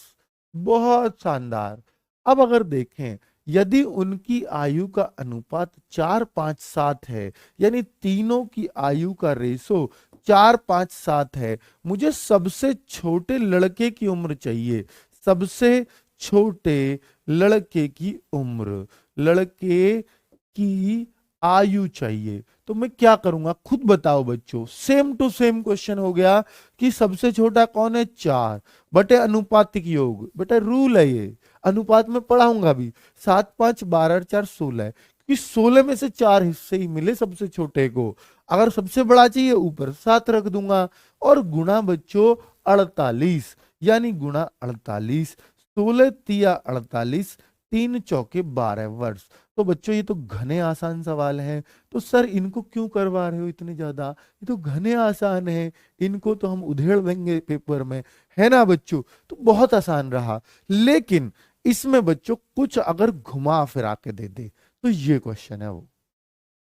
बहुत शानदार। अब अगर देखें, यदि उनकी आयु का अनुपात 4-5-7 है, यानी तीनों की आयु का रेशो 4-5-7 है, मुझे सबसे छोटे लड़के की उम्र चाहिए। सबसे छोटे लड़के की उम्र, लड़के की आयु चाहिए। तो मैं क्या करूंगा खुद बताओ बच्चों, सेम टू सेम क्वेश्चन हो गया कि सबसे छोटा कौन है? 4/अनुपातिक योग, बेटा रूल है ये, अनुपात में पढ़ाऊंगा भी। 7-5-12-4-16, क्योंकि 16 में से 4 हिस्से ही मिले सबसे छोटे को। अगर सबसे बड़ा चाहिए ऊपर 7 रख दूंगा, और गुणा बच्चों 48, यानी गुणा 48, 16×3=48, 3×4=12 वर्ष। तो बच्चों ये तो घने आसान सवाल हैं, तो सर इनको क्यों करवा रहे हो इतने ज्यादा? ये तो घने आसान है, इनको तो हम उधेड़ देंगे पेपर में, है ना बच्चों। तो बहुत आसान रहा, लेकिन इसमें बच्चों कुछ अगर घुमा फिरा के दे दे तो ये क्वेश्चन है वो।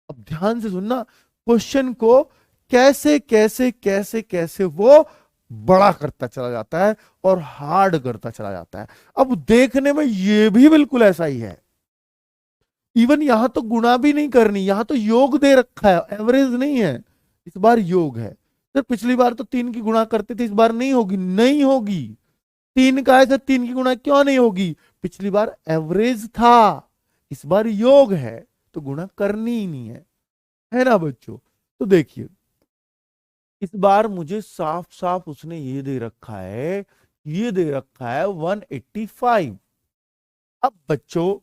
अब ध्यान से सुनना, क्वेश्चन को कैसे कैसे कैसे कैसे वो बड़ा करता चला जाता है और हार्ड करता चला जाता है। अब देखने में ये भी बिल्कुल ऐसा ही है, इवन यहां तो गुणा भी नहीं करनी, यहां तो योग दे रखा है, एवरेज नहीं है, इस बार योग है। तो पिछली बार तो 3 की गुणा करते थे, इस बार नहीं होगी, नहीं होगी। 3 का है सर, 3 की गुणा क्यों नहीं होगी? पिछली बार एवरेज था, इस बार योग है, तो गुणा करनी ही नहीं है ना बच्चों। तो देखिए, इस बार मुझे साफ साफ उसने ये दे रखा है, ये दे रखा है 185। अब बच्चों,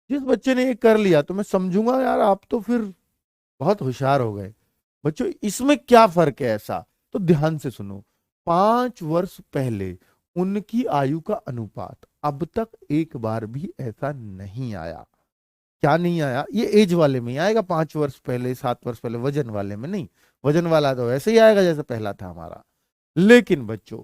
जिस बच्चे ने ये कर लिया तो मैं समझूंगा यार आप तो फिर बहुत होशियार हो गए। बच्चों इसमें क्या फर्क है ऐसा? तो ध्यान से सुनो, 5 वर्ष पहले उनकी आयु का अनुपात अब तक एक बार भी ऐसा नहीं आया। क्या नहीं आया? ये एज वाले में ही आएगा, 5 वर्ष पहले, 7 वर्ष पहले, वजन वाले में नहीं। वजन वाला तो ऐसे ही आएगा जैसे पहला था हमारा। लेकिन बच्चों,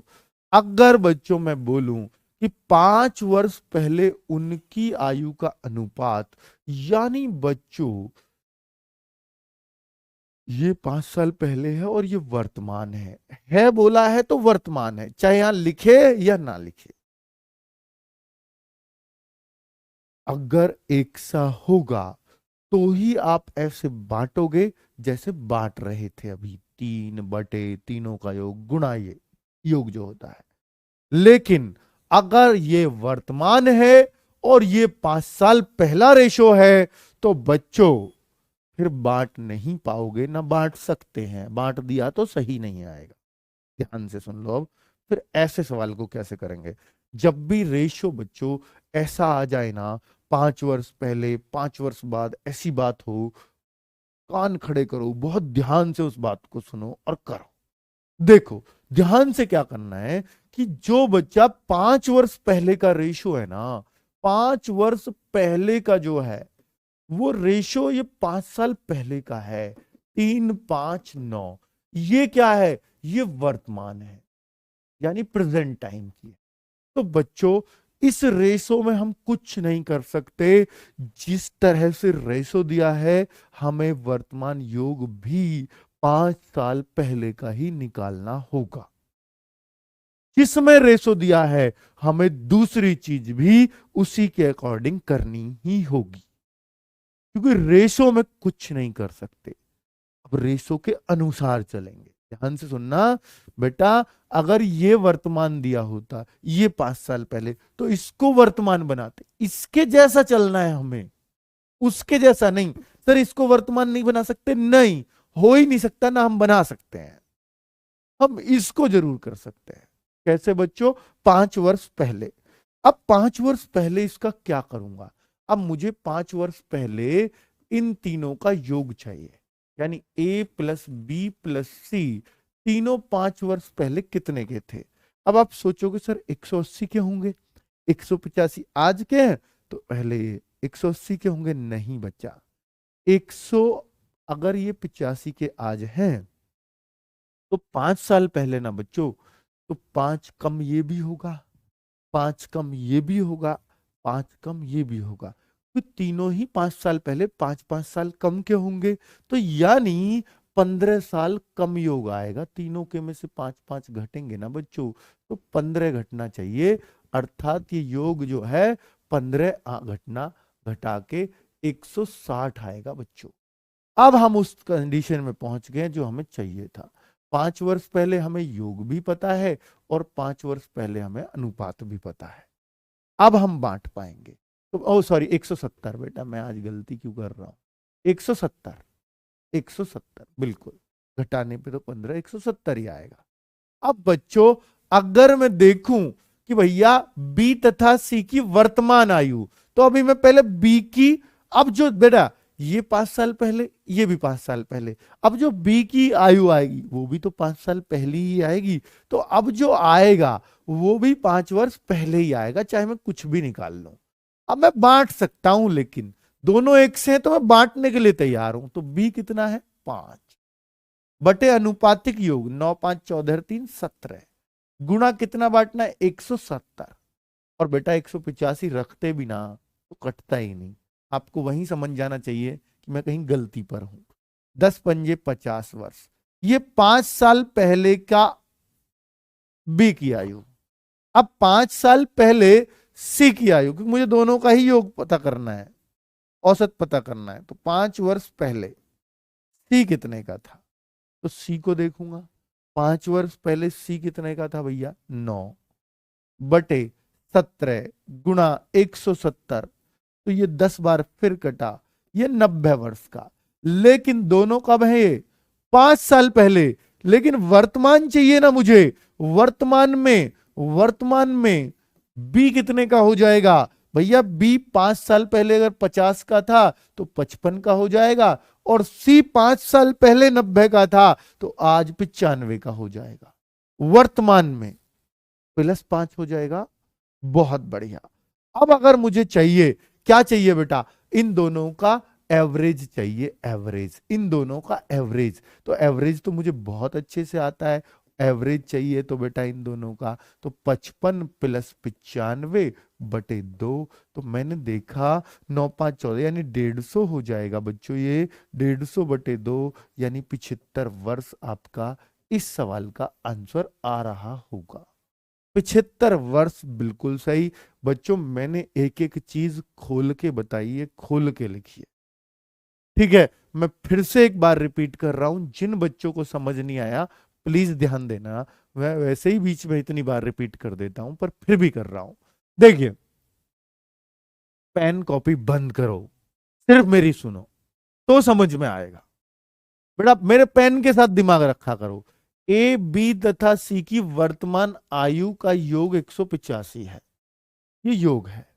अगर बच्चों मैं बोलूं कि 5 वर्ष पहले उनकी आयु का अनुपात, यानी बच्चों ये 5 साल पहले है और ये वर्तमान है बोला है तो वर्तमान है, चाहे यहां लिखे या ना लिखे। अगर एक सा होगा तो ही आप ऐसे बांटोगे जैसे बांट रहे थे अभी, 3/तीनों का योग गुणा ये योग जो होता है। लेकिन अगर ये वर्तमान है और ये 5 साल पहला रेशो है, तो बच्चों फिर बांट नहीं पाओगे, ना बांट सकते हैं, बांट दिया तो सही नहीं आएगा। ध्यान से सुन लो अब, फिर ऐसे सवाल को कैसे करेंगे? जब भी रेशो बच्चों ऐसा आ जाए ना, 5 वर्ष पहले 5 वर्ष बाद ऐसी बात हो, कान खड़े करो, बहुत ध्यान से उस बात को सुनो और करो। देखो ध्यान से क्या करना है कि जो बच्चा 5 वर्ष पहले का रेशो है ना, 5 वर्ष पहले का जो है वो रेशो ये 5 साल पहले का है, 3-5-9। ये क्या है? ये वर्तमान है, यानी प्रेजेंट टाइम की है। तो बच्चों इस रेशो में हम कुछ नहीं कर सकते, जिस तरह से रेशो दिया है हमें वर्तमान योग भी 5 साल पहले का ही निकालना होगा। जिसमें रेशो दिया है हमें दूसरी चीज भी उसी के अकॉर्डिंग करनी ही होगी, क्योंकि रेशो में कुछ नहीं कर सकते, अब रेशो के अनुसार चलेंगे। ध्यान से सुनना बेटा, अगर ये वर्तमान दिया होता ये 5 साल पहले, तो इसको वर्तमान बनाते, इसके जैसा चलना है हमें, उसके जैसा नहीं। सर इसको वर्तमान नहीं बना सकते, नहीं, हो ही नहीं सकता ना, हम बना सकते हैं, हम इसको जरूर कर सकते हैं। कैसे बच्चों? 5 वर्ष पहले। अब 5 वर्ष पहले इसका क्या करूंगा? अब मुझे 5 वर्ष पहले इन तीनों का योग चाहिए, यानी ए प्लस बी प्लस सी, तीनों 5 वर्ष पहले कितने के थे? अब आप सोचोगे सर 180 के होंगे, 185 आज के हैं, तो पहले ये 180 के होंगे। नहीं बच्चा, 100, अगर ये 85 के आज हैं तो 5 साल पहले ना बच्चों, तो 5 कम ये भी होगा, 5 कम ये भी होगा, 5 कम ये भी होगा, तो तीनों ही 5 साल पहले 5-5 साल कम के होंगे। तो यानी 15 साल कम योग आएगा, तीनों के में से 5-5 घटेंगे ना बच्चों, तो 15 घटना चाहिए। अर्थात ये योग जो है 15 घटना घटा के 160 आएगा बच्चों। अब हम उस कंडीशन में पहुंच गए जो हमें चाहिए था। 5 वर्ष पहले हमें योग भी पता है और 5 वर्ष पहले हमें अनुपात भी पता है। अब हम बांट पाएंगे। तो ओ सॉरी 170, बेटा मैं आज गलती क्यों कर रहा हूं, 170, 170 बिल्कुल, घटाने पे तो 15, 170 ही आएगा। अब बच्चों अगर मैं देखूं कि भैया बी तथा सी की वर्तमान आयु, तो अभी मैं पहले बी की, अब जो बेटा ये 5 साल पहले, ये भी 5 साल पहले, अब जो बी की आयु आएगी वो भी तो 5 साल पहले ही आएगी, तो अब जो आएगा वो भी 5 वर्ष पहले ही आएगा, चाहे मैं कुछ भी निकाल लूं। अब मैं बांट सकता हूं, लेकिन दोनों एक से हैं तो मैं बांटने के लिए तैयार हूं। तो बी कितना है? 5 बटे अनुपातिक योग 9 5 14 3 17, गुणा कितना बांटना है? 170। और बेटा 185 रखते भी ना तो कटता ही नहीं, आपको वहीं समझ जाना चाहिए कि मैं कहीं गलती पर हूं। 10 पंजे 50 वर्ष, ये 5 साल पहले का बी की आयु, अब 5 साल पहले सी की आयु, क्योंकि मुझे दोनों का ही योग पता करना है, औसत पता करना है। तो 5 वर्ष पहले सी कितने का था, तो सी को देखूंगा। 5 वर्ष पहले सी कितने का था भैया? 9 बटे 17 गुणा 170, तो ये 10 बार फिर कटा, ये 90 वर्ष का। लेकिन दोनों कब है? ये 5 साल पहले। लेकिन वर्तमान चाहिए ना मुझे, वर्तमान में बी कितने का हो जाएगा भैया? बी 5 साल पहले अगर 50 का था तो 55 का हो जाएगा, और सी 5 साल पहले 90 का था तो आज 95 का हो जाएगा। वर्तमान में +5 हो जाएगा। बहुत बढ़िया। अब अगर मुझे चाहिए, क्या चाहिए बेटा? इन दोनों का एवरेज चाहिए, एवरेज, इन दोनों का एवरेज। तो एवरेज तो मुझे बहुत अच्छे से आता है, एवरेज चाहिए तो बेटा इन दोनों का, तो 55 + 95 बटे 2, तो मैंने देखा 9 5 14 यानी 150 हो जाएगा बच्चों, ये 150 बटे 2 यानी 75 वर्ष आपका इस सवाल का आंसर आ रहा होगा। 75 वर्ष बिल्कुल सही। बच्चों मैंने एक एक चीज खोल के बताई है, खोल के लिखिए, ठीक है? मैं फिर से एक बार रिपीट कर रहा हूं, जिन बच्चों को समझ नहीं आया प्लीज ध्यान देना, मैं वैसे ही बीच में इतनी बार रिपीट कर देता हूं पर फिर भी कर रहा हूं। देखिए, पेन कॉपी बंद करो, सिर्फ मेरी सुनो तो समझ में आएगा। बेटा मेरे पेन के साथ दिमाग रखा करो। ए बी तथा सी की वर्तमान आयु का योग 185 है, ये योग है,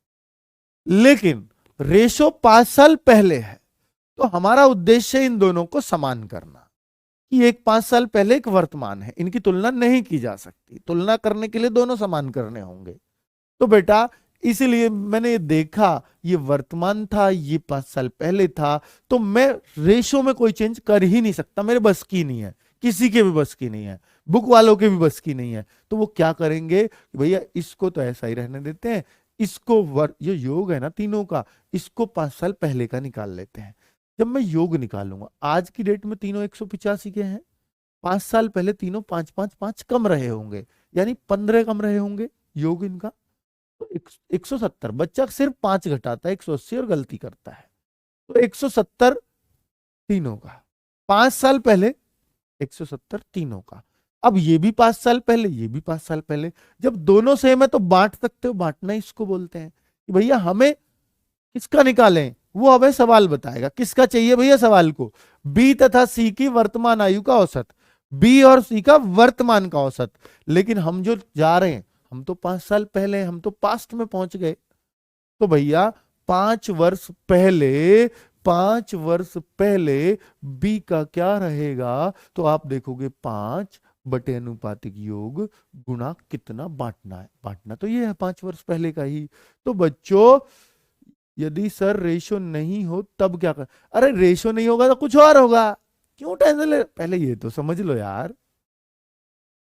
लेकिन रेशो 5 साल पहले है, तो हमारा उद्देश्य इन दोनों को समान करना, कि एक 5 साल पहले एक वर्तमान है, इनकी तुलना नहीं की जा सकती, तुलना करने के लिए दोनों समान करने होंगे। तो बेटा इसीलिए मैंने ये देखा, ये वर्तमान था, ये 5 साल पहले था, तो मैं रेशो में कोई चेंज कर ही नहीं सकता, मेरे बस की नहीं है, किसी के भी बस की नहीं है, बुक वालों के भी बस की नहीं है। तो वो क्या करेंगे कि भैया इसको तो ऐसा ही रहने देते हैं, इसको ये योग है ना तीनों का, इसको 5 साल पहले का निकाल लेते हैं। जब मैं योग निकालूंगा, आज की डेट में तीनों 185 के हैं, 5 साल पहले तीनों 5-5-5 कम रहे होंगे, यानी 15 कम रहे होंगे योग इनका। तो 170, बच्चा सिर्फ 5 घटाता है 180 और गलती करता है, तो 170 तीनों का 5 साल पहले 170 तीनों का। अब ये भी 5 साल पहले, ये भी 5 साल पहले। जब दोनों सेम है तो बांट सकते हो, बांटना इसको बोलते हैं कि भैया हमें किसका निकालें, वो हमें सवाल बताएगा किसका चाहिए भैया सवाल को। बी तथा सी की वर्तमान आयु का औसत, बी और सी का वर्तमान का औसत। लेकिन हम जो जा रहे हैं, हम तो 5 साल पहले, हम तो पास्ट में पहुंच गए। तो भैया 5 वर्ष पहले, 5 वर्ष पहले बी का क्या रहेगा, तो आप देखोगे 5 बटे अनुपातिक योग गुणा कितना बांटना है। बांटना तो ये है 5 वर्ष पहले का ही। तो बच्चों यदि सर रेशो नहीं हो तब क्या कर, अरे रेशो नहीं होगा तो कुछ और होगा, क्यों टेंशन ले, पहले ये तो समझ लो यार।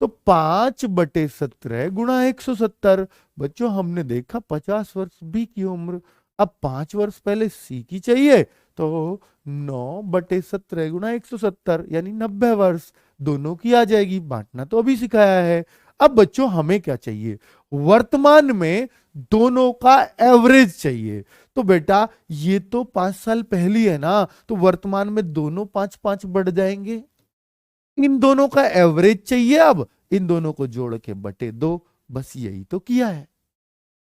तो 5/17 गुणा 170। बच्चों हमने देखा 50 वर्ष बी की उम्र, अब 5 वर्ष पहले सी की चाहिए, तो 9/17 गुणा 170 यानी 90 वर्ष, दोनों की आ जाएगी। बांटना तो अभी सिखाया है। अब बच्चों हमें क्या चाहिए, वर्तमान में दोनों का एवरेज चाहिए। तो बेटा ये तो 5 साल पहली है ना, तो वर्तमान में दोनों 5-5 बढ़ जाएंगे। इन दोनों का एवरेज चाहिए, अब इन दोनों को जोड़ के बटे 2, बस यही तो किया है।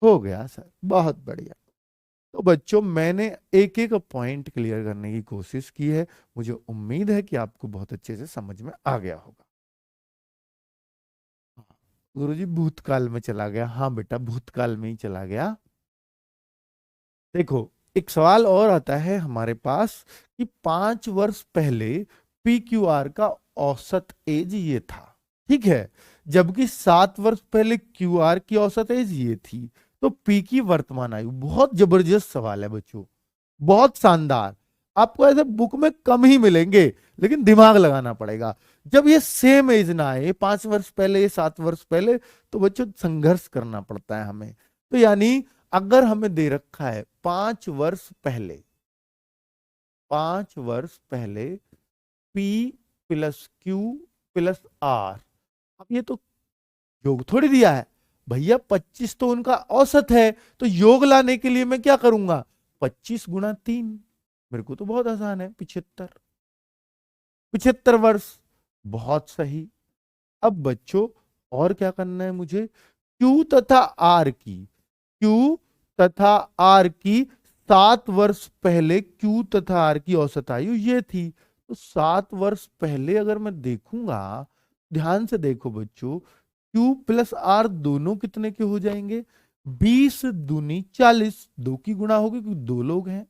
हो गया सर, बहुत बढ़िया। तो बच्चों मैंने एक एक पॉइंट क्लियर करने की कोशिश की है, मुझे उम्मीद है कि आपको बहुत अच्छे से समझ में आ गया होगा। गुरुजी भूतकाल में चला गया, हाँ बेटा भूतकाल में ही चला गया। देखो एक सवाल और आता है हमारे पास कि 5 वर्ष पहले पी क्यू आर का औसत एज ये था, ठीक है, जबकि 7 वर्ष पहले क्यू आर की औसत एज ये थी, तो पी की वर्तमान आयु। बहुत जबरदस्त सवाल है बच्चों, बहुत शानदार। आपको ऐसे बुक में कम ही मिलेंगे, लेकिन दिमाग लगाना पड़ेगा। जब ये सेम एज ना आए, 5 वर्ष पहले 7 वर्ष पहले, तो बच्चों संघर्ष करना पड़ता है हमें। तो यानी अगर हमें दे रखा है 5 वर्ष पहले, 5 वर्ष पहले P plus Q plus R, अब ये तो योग थोड़ी दिया है भैया, 25 तो उनका औसत है, तो योग लाने के लिए मैं क्या करूंगा, 25 गुणा 3, मेरे को तो बहुत आसान है, 75, 75 वर्ष, बहुत सही। अब बच्चों और क्या करना है मुझे, Q तथा R की, Q तथा R की 7 वर्ष पहले Q तथा R की औसत आयु ये थी, तो 7 वर्ष पहले अगर मैं देखूंगा, ध्यान से देखो बच्चों, Q प्लस R दोनों कितने के हो जाएंगे, 20 दूनी 40, 2 की गुणा होगी क्योंकि 2 लोग हैं,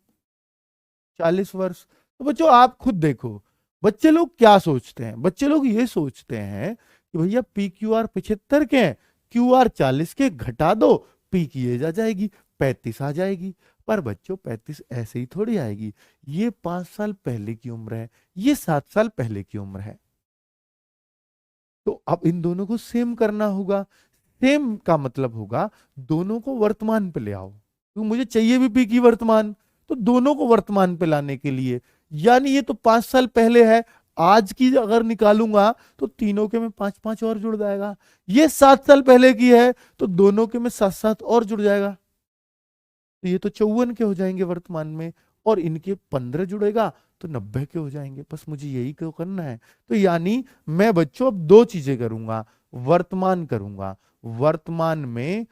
40 वर्ष। तो बच्चों आप खुद देखो, बच्चे लोग क्या सोचते हैं, बच्चे लोग ये सोचते हैं कि भैया पी क्यू आर 75 के हैं, क्यू आर 40 के, घटा दो, पी की एज आ जाएगी 35 आ जाएगी। पर बच्चों 35 ऐसे ही थोड़ी आएगी, ये 5 साल पहले की उम्र है, ये 7 साल पहले की उम्र है। तो अब इन दोनों को सेम करना होगा। सेम का मतलब होगा दोनों को वर्तमान पे ले आओ, तो मुझे चाहिए भी पी की वर्तमान, तो दोनों को वर्तमान पे लाने के लिए, यानी ये तो 5 साल पहले है, आज की अगर निकालूंगा तो तीनों के में 5-5 और जुड़ जाएगा। ये 7 साल पहले की है, तो दोनों के में 7-7 और जुड़ जाएगा, तो ये तो 54 के हो जाएंगे वर्तमान में, और इनके 15 जुड़ेगा तो 90 के हो जाएंगे। बस मुझे यही क्यों करना है। तो यानी मैं बच्चों अब 2 चीजें करूंगा, वर्तमान करूंगा, वर्तमान में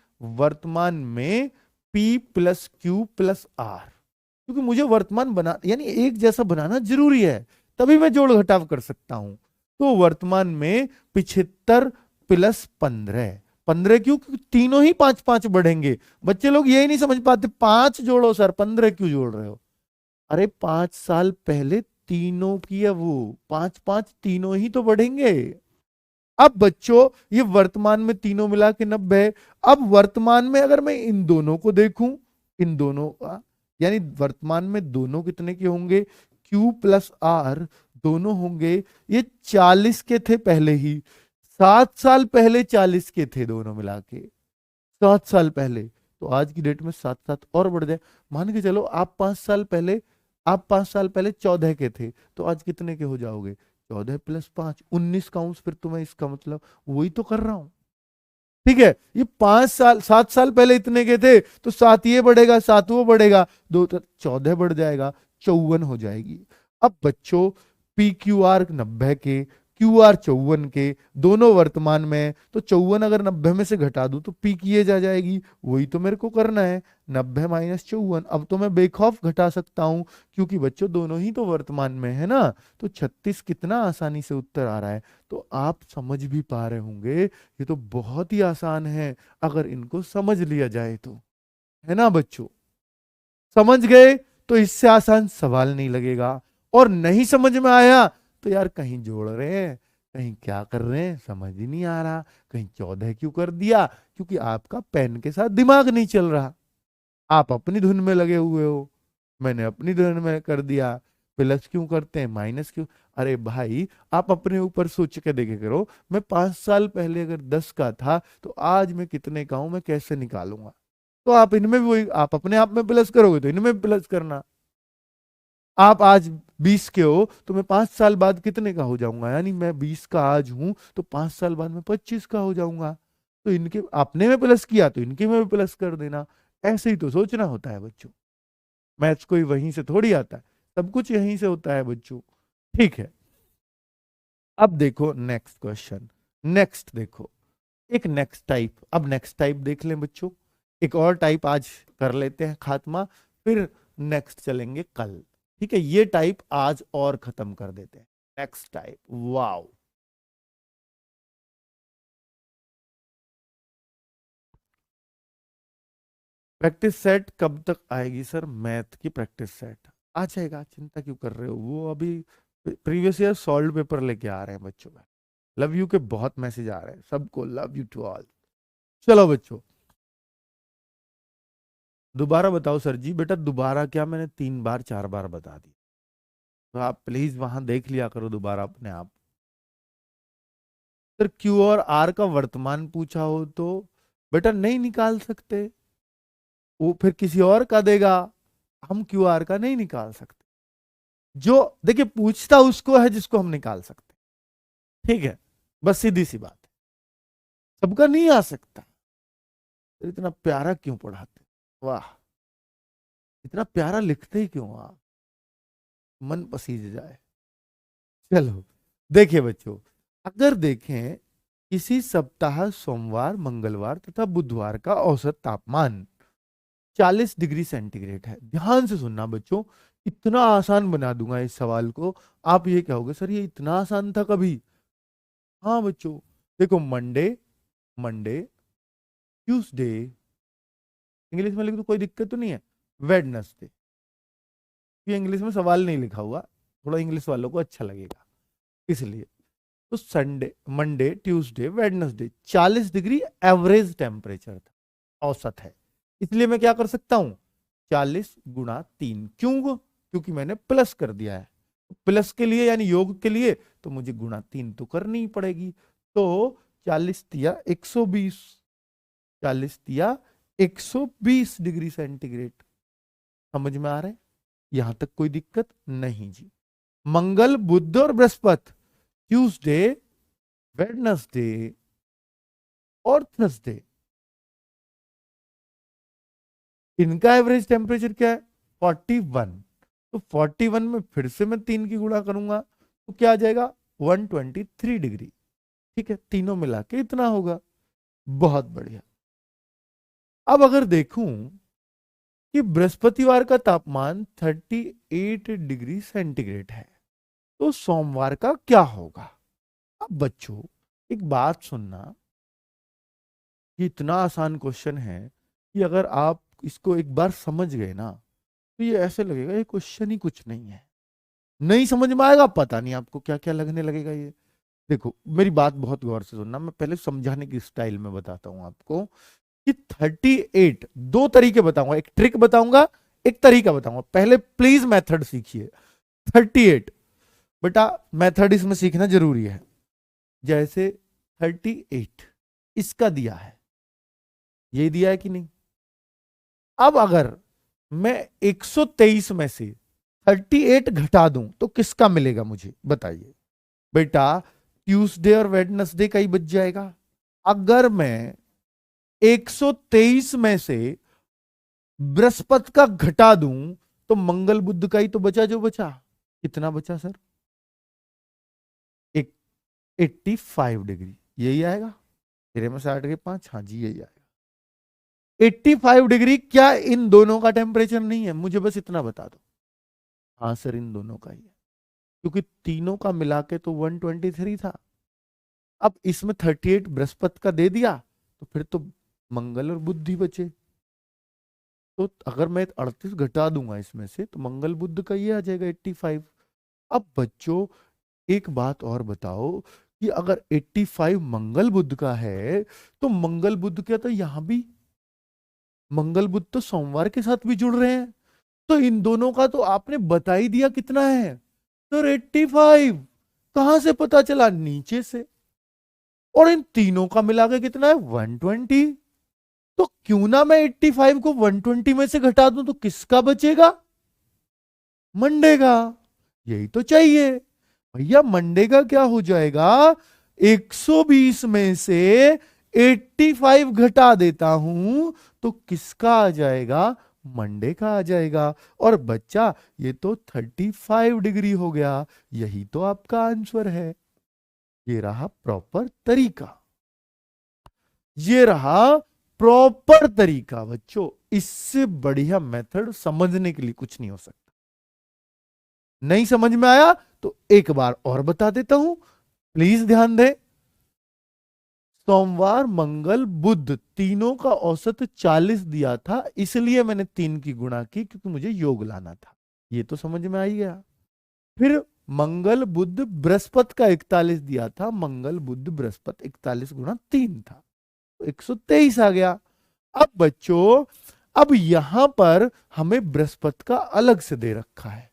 P plus Q plus R, क्योंकि मुझे वर्तमान बना यानी एक जैसा बनाना जरूरी है, तभी मैं जोड़ घटाव कर सकता हूं। तो वर्तमान में 75 प्लस 15, 15 क्यों, क्योंकि तीनों ही 5-5 बढ़ेंगे। बच्चे लोग यही नहीं समझ पाते, 5 जोड़ो सर, 15 क्यों जोड़ रहे हो, अरे 5 साल पहले तीनों की है वो, 5-5 तीनों ही तो बढ़ेंगे। अब बच्चों ये वर्तमान में तीनों मिला के 90, अब वर्तमान में अगर मैं इन दोनों को देखूं, इन दोनों का यानी वर्तमान में दोनों कितने के होंगे, Q प्लस R दोनों होंगे, ये 40 के थे पहले ही, 7 साल पहले 40 के थे दोनों मिला के, 7 साल पहले, तो आज की डेट में 7-7 और बढ़ जाए। मान के चलो आप 5 साल पहले 14 के थे, तो आज कितने के हो जाओगे, 14 प्लस 5 19 का अंश, फिर तुम्हें इसका मतलब वही तो कर रहा हूं, ठीक है। ये 7 साल पहले इतने के थे, तो 7 ये बढ़ेगा, 7 वो बढ़ेगा, 2 तो 14 बढ़ जाएगा, 54 हो जाएगी। अब बच्चों पी क्यू आर 90 के, क्यू आर 54 के, दोनों वर्तमान में है, तो 54 अगर 90 में से घटा दूं तो पी किए जा जाएगी, वही तो मेरे को करना है, 90 माइनस 54। अब तो मैं बेखौफ घटा सकता हूं, क्योंकि बच्चों दोनों ही तो वर्तमान में है ना। तो 36 कितना आसानी से उत्तर आ रहा है। तो आप समझ भी पा रहे होंगे, ये तो बहुत ही आसान है अगर इनको समझ लिया जाए तो, है ना बच्चों। समझ गए तो इससे आसान सवाल नहीं लगेगा, और नहीं समझ में आया तो यार कहीं जोड़ रहे हैं, कहीं क्या कर रहे हैं समझ ही नहीं आ रहा, कहीं 14 क्यों कर दिया, क्योंकि आपका पेन के साथ दिमाग नहीं चल रहा, आप अपनी धुन में लगे हुए हो, मैंने अपनी धुन में कर दिया। प्लस क्यों करते हैं, माइनस क्यों। अरे भाई आप अपने ऊपर सोच के देखे करो, मैं 5 साल पहले अगर 10 का था तो आज मैं कितने का हूं, मैं कैसे निकालूंगा। तो आप इनमें भी वही, आप अपने आप में प्लस करोगे तो इनमें भी प्लस करना। आप आज 20 के हो तो मैं 5 साल बाद कितने का हो जाऊंगा, यानी मैं 20 का आज हूं तो 5 साल बाद मैं 25 का हो जाऊंगा। तो इनके आपने में प्लस किया तो इनके में भी प्लस कर देना। ऐसे ही तो सोचना होता है बच्चों, मैथ्स कोई वहीं से थोड़ी आता है, सब कुछ यहीं से होता है बच्चों। ठीक है, अब देखो नेक्स्ट क्वेश्चन। नेक्स्ट देखो, एक नेक्स्ट टाइप, अब नेक्स्ट टाइप देख लें बच्चों, एक और टाइप आज कर लेते हैं खात्मा, फिर नेक्स्ट चलेंगे कल। ठीक है, ये टाइप आज और खत्म कर देते हैं। Next type, wow. Practice set कब तक आएगी सर, मैथ की प्रैक्टिस सेट आ जाएगा, चिंता क्यों कर रहे हो, वो अभी प्रीवियस ईयर सॉल्व पेपर लेके आ रहे हैं बच्चों में। लव यू के बहुत मैसेज आ रहे हैं सबको, लव यू टू ऑल। चलो बच्चों, दोबारा बताओ सर जी, बेटा दोबारा क्या, मैंने 3 बार 4 बार बता दी, तो आप प्लीज वहां देख लिया करो दोबारा अपने आप। सर क्यू और आर का वर्तमान पूछा हो तो बेटा नहीं निकाल सकते, वो फिर किसी और का देगा, हम क्यू आर का नहीं निकाल सकते। जो देखिए पूछता उसको है जिसको हम निकाल सकते, ठीक है, बस सीधी सी बात है, सबका नहीं आ सकता। तो इतना प्यारा क्यों पढ़ाते, वाह, इतना प्यारा लिखते ही क्यों आप, मन पसीज जाए। चलो देखिए बच्चों, अगर देखें किसी सप्ताह सोमवार मंगलवार तथा बुधवार का औसत तापमान 40 डिग्री सेंटीग्रेड है, ध्यान से सुनना बच्चों, इतना आसान बना दूंगा इस सवाल को, आप ये कहोगे सर ये इतना आसान था कभी। हाँ बच्चों, देखो मंडे, मंडे ट्यूसडे, इंग्लिश में लिख दो कोई दिक्कत तो नहीं है, वेडनेसडे, ये इंग्लिश में सवाल नहीं लिखा हुआ, थोड़ा इंग्लिश वालों को अच्छा लगेगा इसलिए। तो Sunday, Monday Tuesday Wednesday 40 degree average temperature था, औसत है, इसलिए मैं क्या कर सकता हूं, 40 गुणा 3, क्यों, क्योंकि मैंने प्लस कर दिया है, प्लस के लिए यानी योग के लिए तो मुझे गुणा 3 तो करनी ही पड़ेगी। तो 40 तिया 120, 40 तिया 120 डिग्री सेंटीग्रेड, समझ में आ रहा है, यहां तक कोई दिक्कत नहीं जी। मंगल बुध और बृहस्पति, ट्यूसडे वेडनेसडे और थर्सडे, इनका एवरेज टेम्परेचर क्या है 41, तो 41 में फिर से मैं 3 की गुणा करूंगा तो क्या आ जाएगा 123 डिग्री, ठीक है, तीनों मिला के इतना होगा। बहुत बढ़िया। अब अगर देखूं कि बृहस्पतिवार का तापमान 38 डिग्री सेंटीग्रेड है, तो सोमवार का क्या होगा। अब बच्चों एक बात सुनना, ये इतना आसान क्वेश्चन है कि अगर आप इसको एक बार समझ गए ना तो ये ऐसे लगेगा ये क्वेश्चन ही कुछ नहीं है, नहीं समझ में आएगा, पता नहीं आपको क्या क्या लगने लगेगा ये। देखो मेरी बात बहुत गौर से सुनना, मैं पहले समझाने की स्टाइल में बताता हूं आपको कि 38, दो तरीके बताऊंगा, एक ट्रिक बताऊंगा, एक तरीका बताऊंगा, पहले प्लीज मेथड सीखिए। 38 बेटा मेथड इसमें सीखना जरूरी है। जैसे 38 इसका दिया है, ये दिया है कि नहीं, अब अगर मैं 123 में से 38 घटा दूं तो किसका मिलेगा मुझे बताइए। बेटा ट्यूसडे और वेडनेसडे का ही बच जाएगा। अगर मैं 123 में से बृहस्पति का घटा दूं तो मंगल बुध का ही तो बचा, जो बचा, कितना बचा सर, 85 डिग्री, यही आएगा। तेरे में 60 के 5, हाँ जी यही आएगा 85 डिग्री। क्या इन दोनों का टेम्परेचर नहीं है? मुझे बस इतना बता दो। हाँ सर इन दोनों का ही है, क्योंकि तीनों का मिला के तो 123 था। अब इसमें 38 बृहस्पति का दे दिया, तो फिर तो मंगल और बुध ही बचे। तो अगर मैं 38 घटा दूंगा इसमें से, तो मंगल बुध का ये आ जाएगा 85। अब बच्चों एक बात और बताओ कि अगर 85 मंगल बुध का है, तो मंगल बुध क्या, तो यहां भी मंगल बुध तो सोमवार के साथ भी जुड़ रहे हैं। तो इन दोनों का तो आपने बता ही दिया कितना है सर, 85। कहां से पता चला? नीचे से। और इन तीनों का मिला के कितना है? 120। तो क्यों ना मैं 85 को 120 में से घटा दूं, तो किसका बचेगा? मंडे का। यही तो चाहिए भैया। मंडे का क्या हो जाएगा? 120 में से 85 घटा देता हूं, तो किसका आ जाएगा? मंडे का आ जाएगा। और बच्चा ये तो 35 डिग्री हो गया। यही तो आपका आंसर है। ये रहा प्रॉपर तरीका, ये रहा प्रॉपर तरीका। बच्चों इससे बढ़िया मेथड समझने के लिए कुछ नहीं हो सकता। नहीं समझ में आया तो एक बार और बता देता हूं, प्लीज ध्यान दें। सोमवार मंगल बुध तीनों का औसत 40 दिया था, इसलिए मैंने 3 की गुणा की, क्योंकि मुझे योग लाना था। ये तो समझ में आ ही गया। फिर मंगल बुध बृहस्पति का 41 दिया था, मंगल बुध बृहस्पति 41 गुणा 3 था, तो 123 आ गया। अब बच्चों अब यहां पर हमें बृहस्पति का अलग से दे रखा है,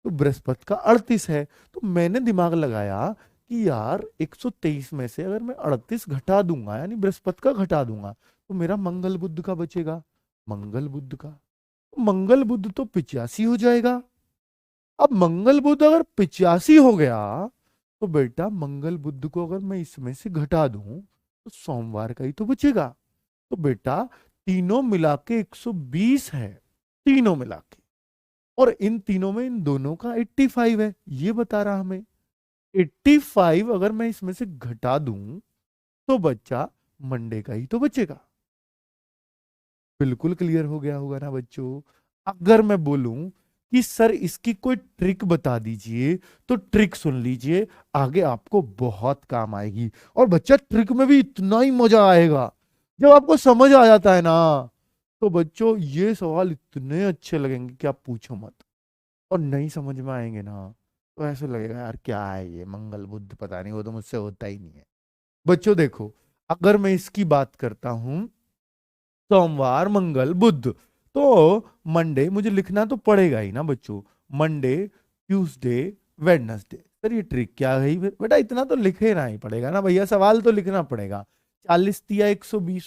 तो बृहस्पति का 38 है। तो मैंने दिमाग लगाया कि यार 123 में से अगर मैं 38 घटा दूंगा, यानी बृहस्पति का घटा दूंगा, तो मेरा मंगल बुध का बचेगा। मंगल बुध का, मंगल बुध तो 85 हो जाएगा। अब मंगल बुध अगर 85 हो गया, तो बेटा मंगल बुध को अगर मैं इसमें से घटा दूं, तो सोमवार का ही तो बचेगा। तो बेटा तीनों मिला के 120 है, तीनों मिला के। और इन तीनों में इन दोनों का 85 है, ये बता रहा हमें। 85 अगर मैं इसमें से घटा दूं, तो बच्चा मंडे का ही तो बचेगा। बिल्कुल क्लियर हो गया होगा ना बच्चों? अगर मैं बोलूं कि सर इसकी कोई ट्रिक बता दीजिए, तो ट्रिक सुन लीजिए, आगे आपको बहुत काम आएगी। और बच्चा ट्रिक में भी इतना ही मजा आएगा जब आपको समझ आ जाता है ना। तो बच्चों ये सवाल इतने अच्छे लगेंगे कि आप पूछो मत। और नहीं समझ में आएंगे ना, तो ऐसे लगेगा यार क्या है ये मंगल बुध, पता नहीं, वो तो मुझसे होता ही नहीं है। बच्चों देखो, अगर मैं इसकी बात करता हूं सोमवार मंगल बुध, तो मंडे मुझे लिखना तो पड़ेगा ही ना बच्चों। Monday Tuesday Wednesday. सर ये ट्रिक क्या है फिर? बेटा इतना तो लिखे ना ही पड़ेगा ना भैया, सवाल तो लिखना पड़ेगा। 40 दिया 120,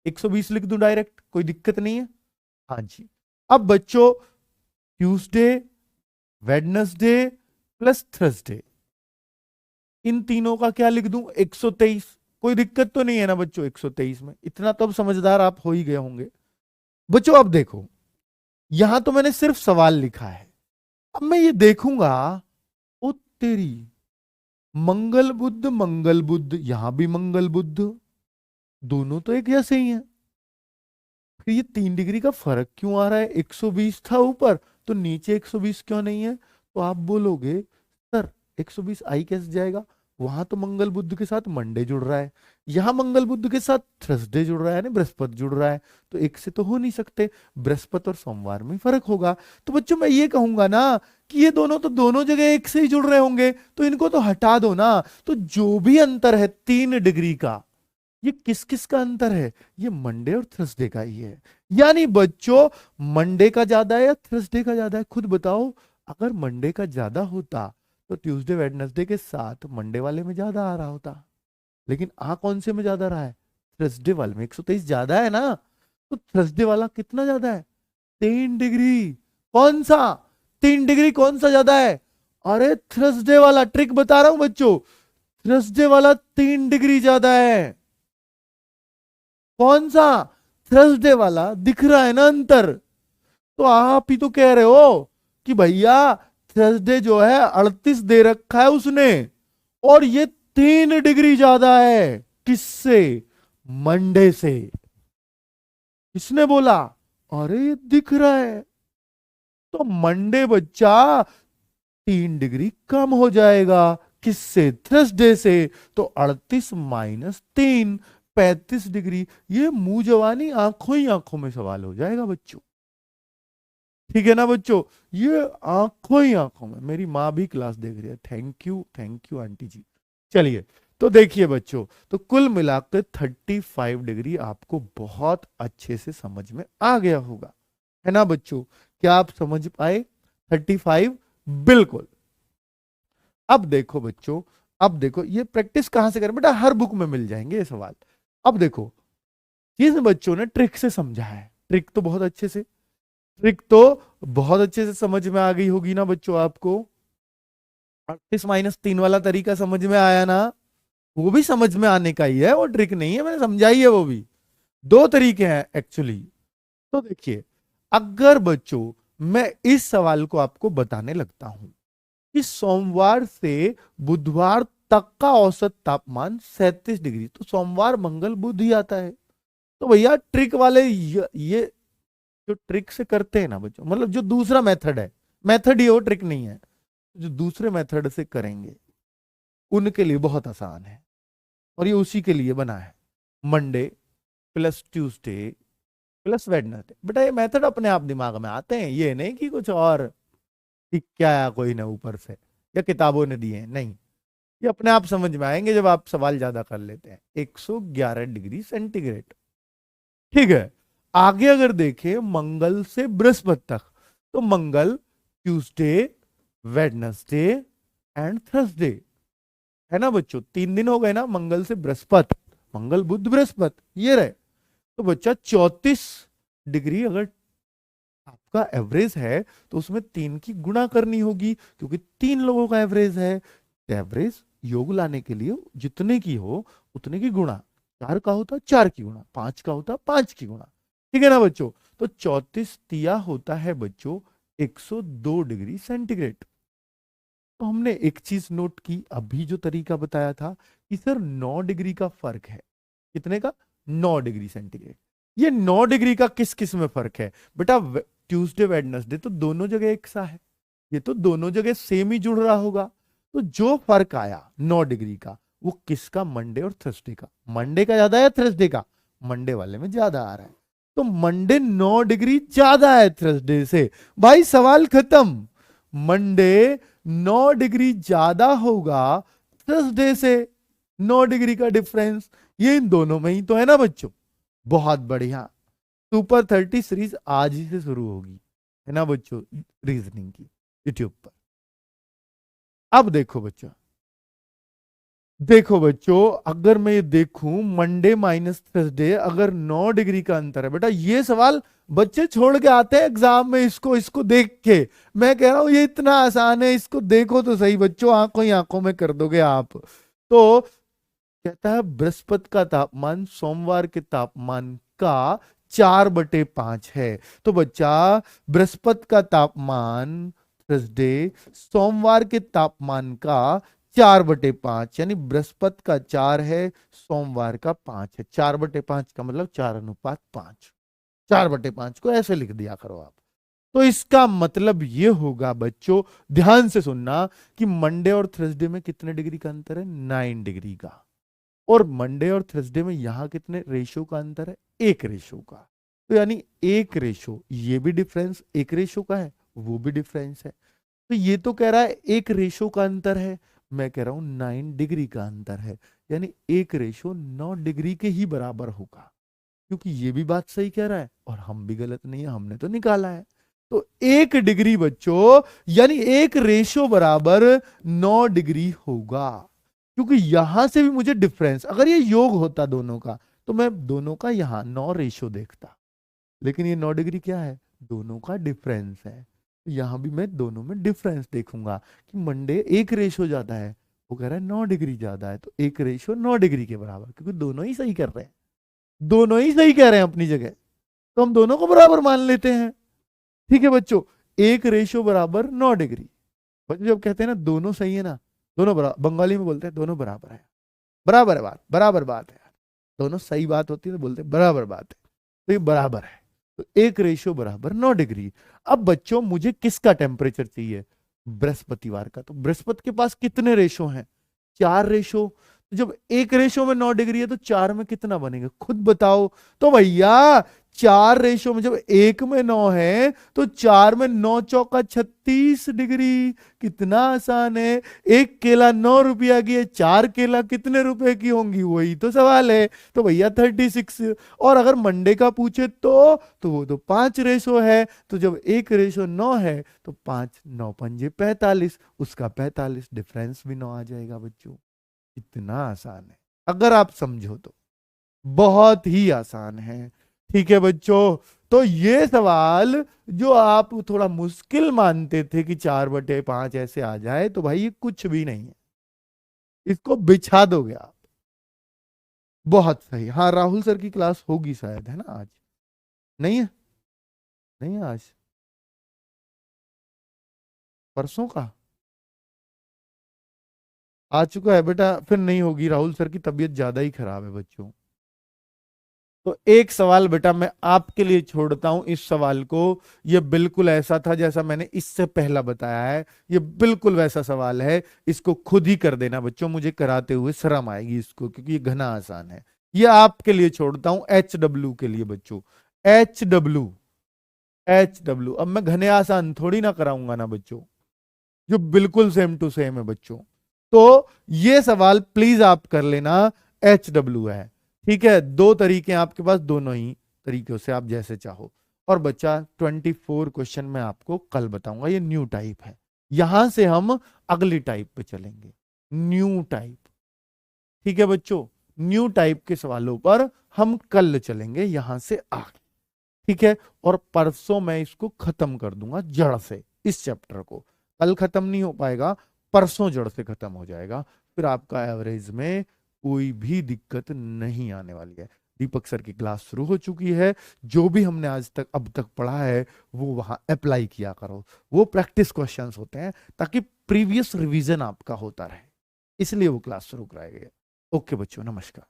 120 लिख दूं डायरेक्ट, कोई दिक्कत नहीं है। हाँ जी। अब बच्चों ट्यूसडे वेडनेसडे प्लस थर्सडे, इन तीनों का क्या लिख दूं? 123। कोई दिक्कत तो नहीं है ना बच्चों 123 में? इतना तो अब समझदार आप हो ही गए होंगे। बच्चों अब देखो, यहां तो मैंने सिर्फ सवाल लिखा है। अब मैं ये देखूंगा, ओ तेरी, मंगल बुध, यहां भी मंगल बुध, दोनों तो एक जैसे ही हैं। फिर ये 3 डिग्री का फर्क क्यों आ रहा है? 120 था ऊपर, तो नीचे 120 क्यों नहीं है? तो आप बोलोगे सर 120 आई कैसे जाएगा? वहां तो मंगल बुध के साथ मंडे जुड़ रहा है, यहां मंगल बुध के साथ थर्सडे जुड़ रहा है, यानी बृहस्पति जुड़ रहा है। तो एक से तो हो नहीं सकते, बृहस्पति और सोमवार में फर्क होगा। तो बच्चों मैं ये कहूंगा ना कि ये दोनों तो दोनों जगह एक से ही जुड़ रहे होंगे, तो इनको तो हटा दो ना। तो जो भी अंतर है 3 डिग्री का, ये किस किस का अंतर है? ये मंडे और थर्सडे का ही है। यानी बच्चों मंडे का ज्यादा है या थर्सडे का ज्यादा है? खुद बताओ। अगर मंडे का ज्यादा होता, तो ट्यूसडे वेडनेसडे के साथ मंडे वाले में ज्यादा आ रहा होता। लेकिन आ कौन से में ज्यादा रहा है? थर्सडे वाले में। 123 ज्यादा है ना, तो थर्सडे वाला कितना ज्यादा है? 3 डिग्री। कौन सा 3 डिग्री? कौन सा ज्यादा है? अरे थर्सडे वाला। ट्रिक बता रहा हूं बच्चों, थर्सडे वाला 3 डिग्री ज्यादा है। कौन सा? थर्सडे वाला। दिख रहा है ना अंतर? तो आप ही तो कह रहे हो कि भैया थर्सडे जो है 38 दे रखा है उसने, और ये 3 डिग्री ज्यादा है। किससे? मंडे से। किसने बोला? अरे ये दिख रहा है। तो मंडे बच्चा 3 डिग्री कम हो जाएगा। किससे? थर्सडे से। तो 38 - 3 35 डिग्री। ये मुंह जवानी आंखों ही आंखों में सवाल हो जाएगा बच्चों। ठीक है ना बच्चों? ये आंखों ही आंखों में। मेरी माँ भी क्लास देख रही है। थैंक यू आंटी जी। चलिए, तो देखिए बच्चों, तो कुल मिलाकर 35 डिग्री आपको बहुत अच्छे से समझ में आ गया होगा, है ना बच्चों? क्या आप समझ पाए 35? बिल्कुल। अब देखो बच्चों, अब देखो ये प्रैक्टिस कहां से करें बेटा? हर बुक में मिल जाएंगे ये सवाल। अब देखो, जिन बच्चों ने ट्रिक से समझा है, ट्रिक तो बहुत अच्छे से समझ में आ गई होगी ना बच्चों आपको। 38 - 3 वाला तरीका समझ में आया ना? वो भी समझ में आने का ही है, वो ट्रिक नहीं है, मैंने समझाई है वो भी। दो तरीके हैं एक्चुअली। तो देखिए, अगर बच्चों मैं इस सवाल को आपको बताने लगता हूं कि सोमवार से बुधवार तक का औसत तापमान 37 डिग्री, तो सोमवार मंगल बुध ही आता है। तो भैया ट्रिक वाले ये जो ट्रिक से करते हैं ना बच्चों, मतलब जो दूसरा मेथड है, मेथड ही वो ट्रिक नहीं है, जो दूसरे मेथड से करेंगे उनके लिए बहुत आसान है, और ये उसी के लिए बना है। Monday plus Tuesday plus Wednesday. बेटा ये मेथड अपने आप दिमाग में आते हैं, ये नहीं कि कुछ और कि क्या है कोई ना ऊपर से या किताबों ने दिए हैं, नहीं। ये अपने आप समझ में आएंगे जब आप सवाल ज्यादा कर लेते हैं। 111 डिग्री सेंटीग्रेड। ठीक है। आगे अगर देखें मंगल से बृहस्पति तक, तो मंगल, ट्यूसडे, वेडनेसडे एंड थर्सडे, है ना बच्चों? 3 दिन हो गए ना, मंगल से बृहस्पति, मंगल बुध बृहस्पति ये रहे। तो बच्चा 34 डिग्री अगर आपका एवरेज है, तो उसमें 3 की गुणा करनी होगी, क्योंकि 3 लोगों का एवरेज है। एवरेज योग लाने के लिए जितने की हो उतने की गुणा। 4 का होता 4 की गुणा, 5 का होता 5 की गुणा। ठीक है ना बच्चों? तो 34 होता है बच्चों 102 डिग्री सेंटीग्रेड। तो हमने एक चीज नोट की, अभी जो तरीका बताया था कि सर 9 डिग्री का फर्क है। कितने का? 9 डिग्री सेंटीग्रेड। ये 9 डिग्री का किस किस में फर्क है बेटा? ट्यूसडे वेडनेसडे तो दोनों जगह एक सा है, ये तो दोनों जगह सेम ही जुड़ रहा होगा। तो जो फर्क आया 9 डिग्री का, वो किसका? मंडे और थर्सडे का। मंडे का ज्यादा है थर्सडे का? मंडे वाले में ज्यादा आ रहा है, तो मंडे 9 डिग्री ज्यादा है थर्सडे से। भाई सवाल खत्म। मंडे 9 डिग्री ज्यादा होगा थर्सडे से। 9 डिग्री का डिफरेंस, ये इन दोनों में ही तो है ना बच्चों। बहुत बढ़िया। सुपर 30 सीरीज आज ही से शुरू होगी, है ना बच्चों, रीजनिंग की, यूट्यूब पर। अब देखो बच्चों, अगर मैं ये देखूं मंडे माइनस थर्सडे, अगर 9 डिग्री का अंतर है बेटा, ये सवाल बच्चे छोड़ के आते हैं एग्जाम में इसको इसको देख के। मैं कह रहा हूं ये इतना आसान है, इसको देखो तो सही बच्चों, आंखों ही आंखों में कर दोगे आप। तो कहता है बृहस्पति का तापमान सोमवार के तापमान का 4/5 है। तो बच्चा बृहस्पति का तापमान थर्सडे सोमवार के तापमान का 4/5, यानी बृहस्पति का 4 है, सोमवार का 5 है। 4/5 का मतलब 4:5। 4/5 को ऐसे लिख दिया करो आप। तो इसका मतलब ये होगा बच्चों, ध्यान से सुनना, कि मंडे और थर्सडे में कितने डिग्री का अंतर है? 9 डिग्री का। और मंडे और थर्सडे में यहां कितने रेशो का अंतर है? 1 रेशो का। तो यानी 1 रेशो, ये भी डिफरेंस 1 रेशो का है, वो भी डिफरेंस है। तो ये तो कह रहा है 1 रेशो का अंतर है, मैं कह रहा हूं 9 डिग्री का अंतर है, यानी 1 रेशो 9 डिग्री के ही बराबर होगा। क्योंकि ये भी बात सही कह रहा है और हम भी गलत नहीं है, हमने तो निकाला है। तो 1 डिग्री बच्चों, यानी 1 रेशो बराबर 9 डिग्री होगा। क्योंकि यहां से भी मुझे डिफरेंस, अगर ये योग होता दोनों का, तो मैं दोनों का यहां 9 रेशो देखता, लेकिन ये 9 डिग्री क्या है? दोनों का डिफरेंस है। तो यहां भी मैं दोनों में डिफरेंस देखूंगा कि मंडे 1 रेशो ज्यादा है, वो कह रहा है 9 डिग्री ज्यादा है, तो 1 रेशो 9 डिग्री के बराबर, क्योंकि दोनों ही सही कर रहे हैं, दोनों ही सही कह रहे हैं अपनी जगह, तो हम दोनों को बराबर मान लेते हैं। ठीक है बच्चों, 1 रेशो बराबर 9 डिग्री। बच्चों जब कहते हैं ना दोनों सही है ना, दोनों बराबर, बंगाली में बोलते हैं दोनों बराबर है, बराबर है बात, बराबर बात है। दोनों सही बात होती है तो बोलते हैं बराबर बात है, तो ये बराबर है। तो 1 बराबर 9 डिग्री। अब बच्चों मुझे किसका टेम्परेचर चाहिए? बृहस्पतिवार का। तो बृहस्पति के पास कितने रेशो हैं? 4 रेशो। तो जब 1 रेशो में 9 डिग्री है तो 4 में कितना बनेगा खुद बताओ। तो भैया 4 रेशो में जब 1 में 9 है तो 4 में 9 चौका 36 डिग्री। कितना आसान है। 1 केला 9 रुपया की है, 4 केला कितने रुपए की होंगी, वही तो सवाल है। तो भैया 36। और अगर मंडे का पूछे तो वो तो 5 रेशो है। तो जब 1 रेशो 9 है तो 5 9 पंजे 45, उसका 45 डिफरेंस भी 9 आ जाएगा बच्चों। इतना आसान है अगर आप समझो तो, बहुत ही आसान है। ठीक है बच्चों, तो ये सवाल जो आप थोड़ा मुश्किल मानते थे कि 4/5 ऐसे आ जाए, तो भाई ये कुछ भी नहीं है, इसको बिछा दोगे आप। बहुत सही। हाँ, राहुल सर की क्लास होगी शायद, है ना आज? नहीं है? नहीं है आज? परसों का आ चुका है बेटा, फिर नहीं होगी। राहुल सर की तबीयत ज्यादा ही खराब है बच्चों। तो एक सवाल बेटा मैं आपके लिए छोड़ता हूं इस सवाल को। ये बिल्कुल ऐसा था जैसा मैंने इससे पहला बताया है, ये बिल्कुल वैसा सवाल है। इसको खुद ही कर देना बच्चों, मुझे कराते हुए शर्म आएगी इसको, क्योंकि ये घना आसान है। ये आपके लिए छोड़ता हूं, HW के लिए बच्चों। HW, HW। अब मैं घने आसान थोड़ी ना कराऊंगा ना बच्चों, जो बिल्कुल सेम टू सेम है बच्चों। तो ये सवाल प्लीज आप कर लेना, HW है। ठीक है, 2 तरीके हैं आपके पास, दोनों ही तरीकों से आप जैसे चाहो। और बच्चा 24 क्वेश्चन मैं आपको कल बताऊंगा, ये न्यू टाइप है। यहां से हम अगली टाइप पे चलेंगे, न्यू टाइप। ठीक है बच्चों, न्यू टाइप के सवालों पर हम कल चलेंगे यहां से आगे। ठीक है, और परसों मैं इसको खत्म कर दूंगा जड़ से, इस चैप्टर को। कल खत्म नहीं हो पाएगा, परसों जड़ से खत्म हो जाएगा। फिर आपका एवरेज में कोई भी दिक्कत नहीं आने वाली है। दीपक सर की क्लास शुरू हो चुकी है। जो भी हमने आज तक अब तक पढ़ा है वो वहां अप्लाई किया करो। वो प्रैक्टिस क्वेश्चंस होते हैं ताकि प्रीवियस रिवीजन आपका होता रहे, इसलिए वो क्लास शुरू कराई गई है। ओके बच्चों, नमस्कार।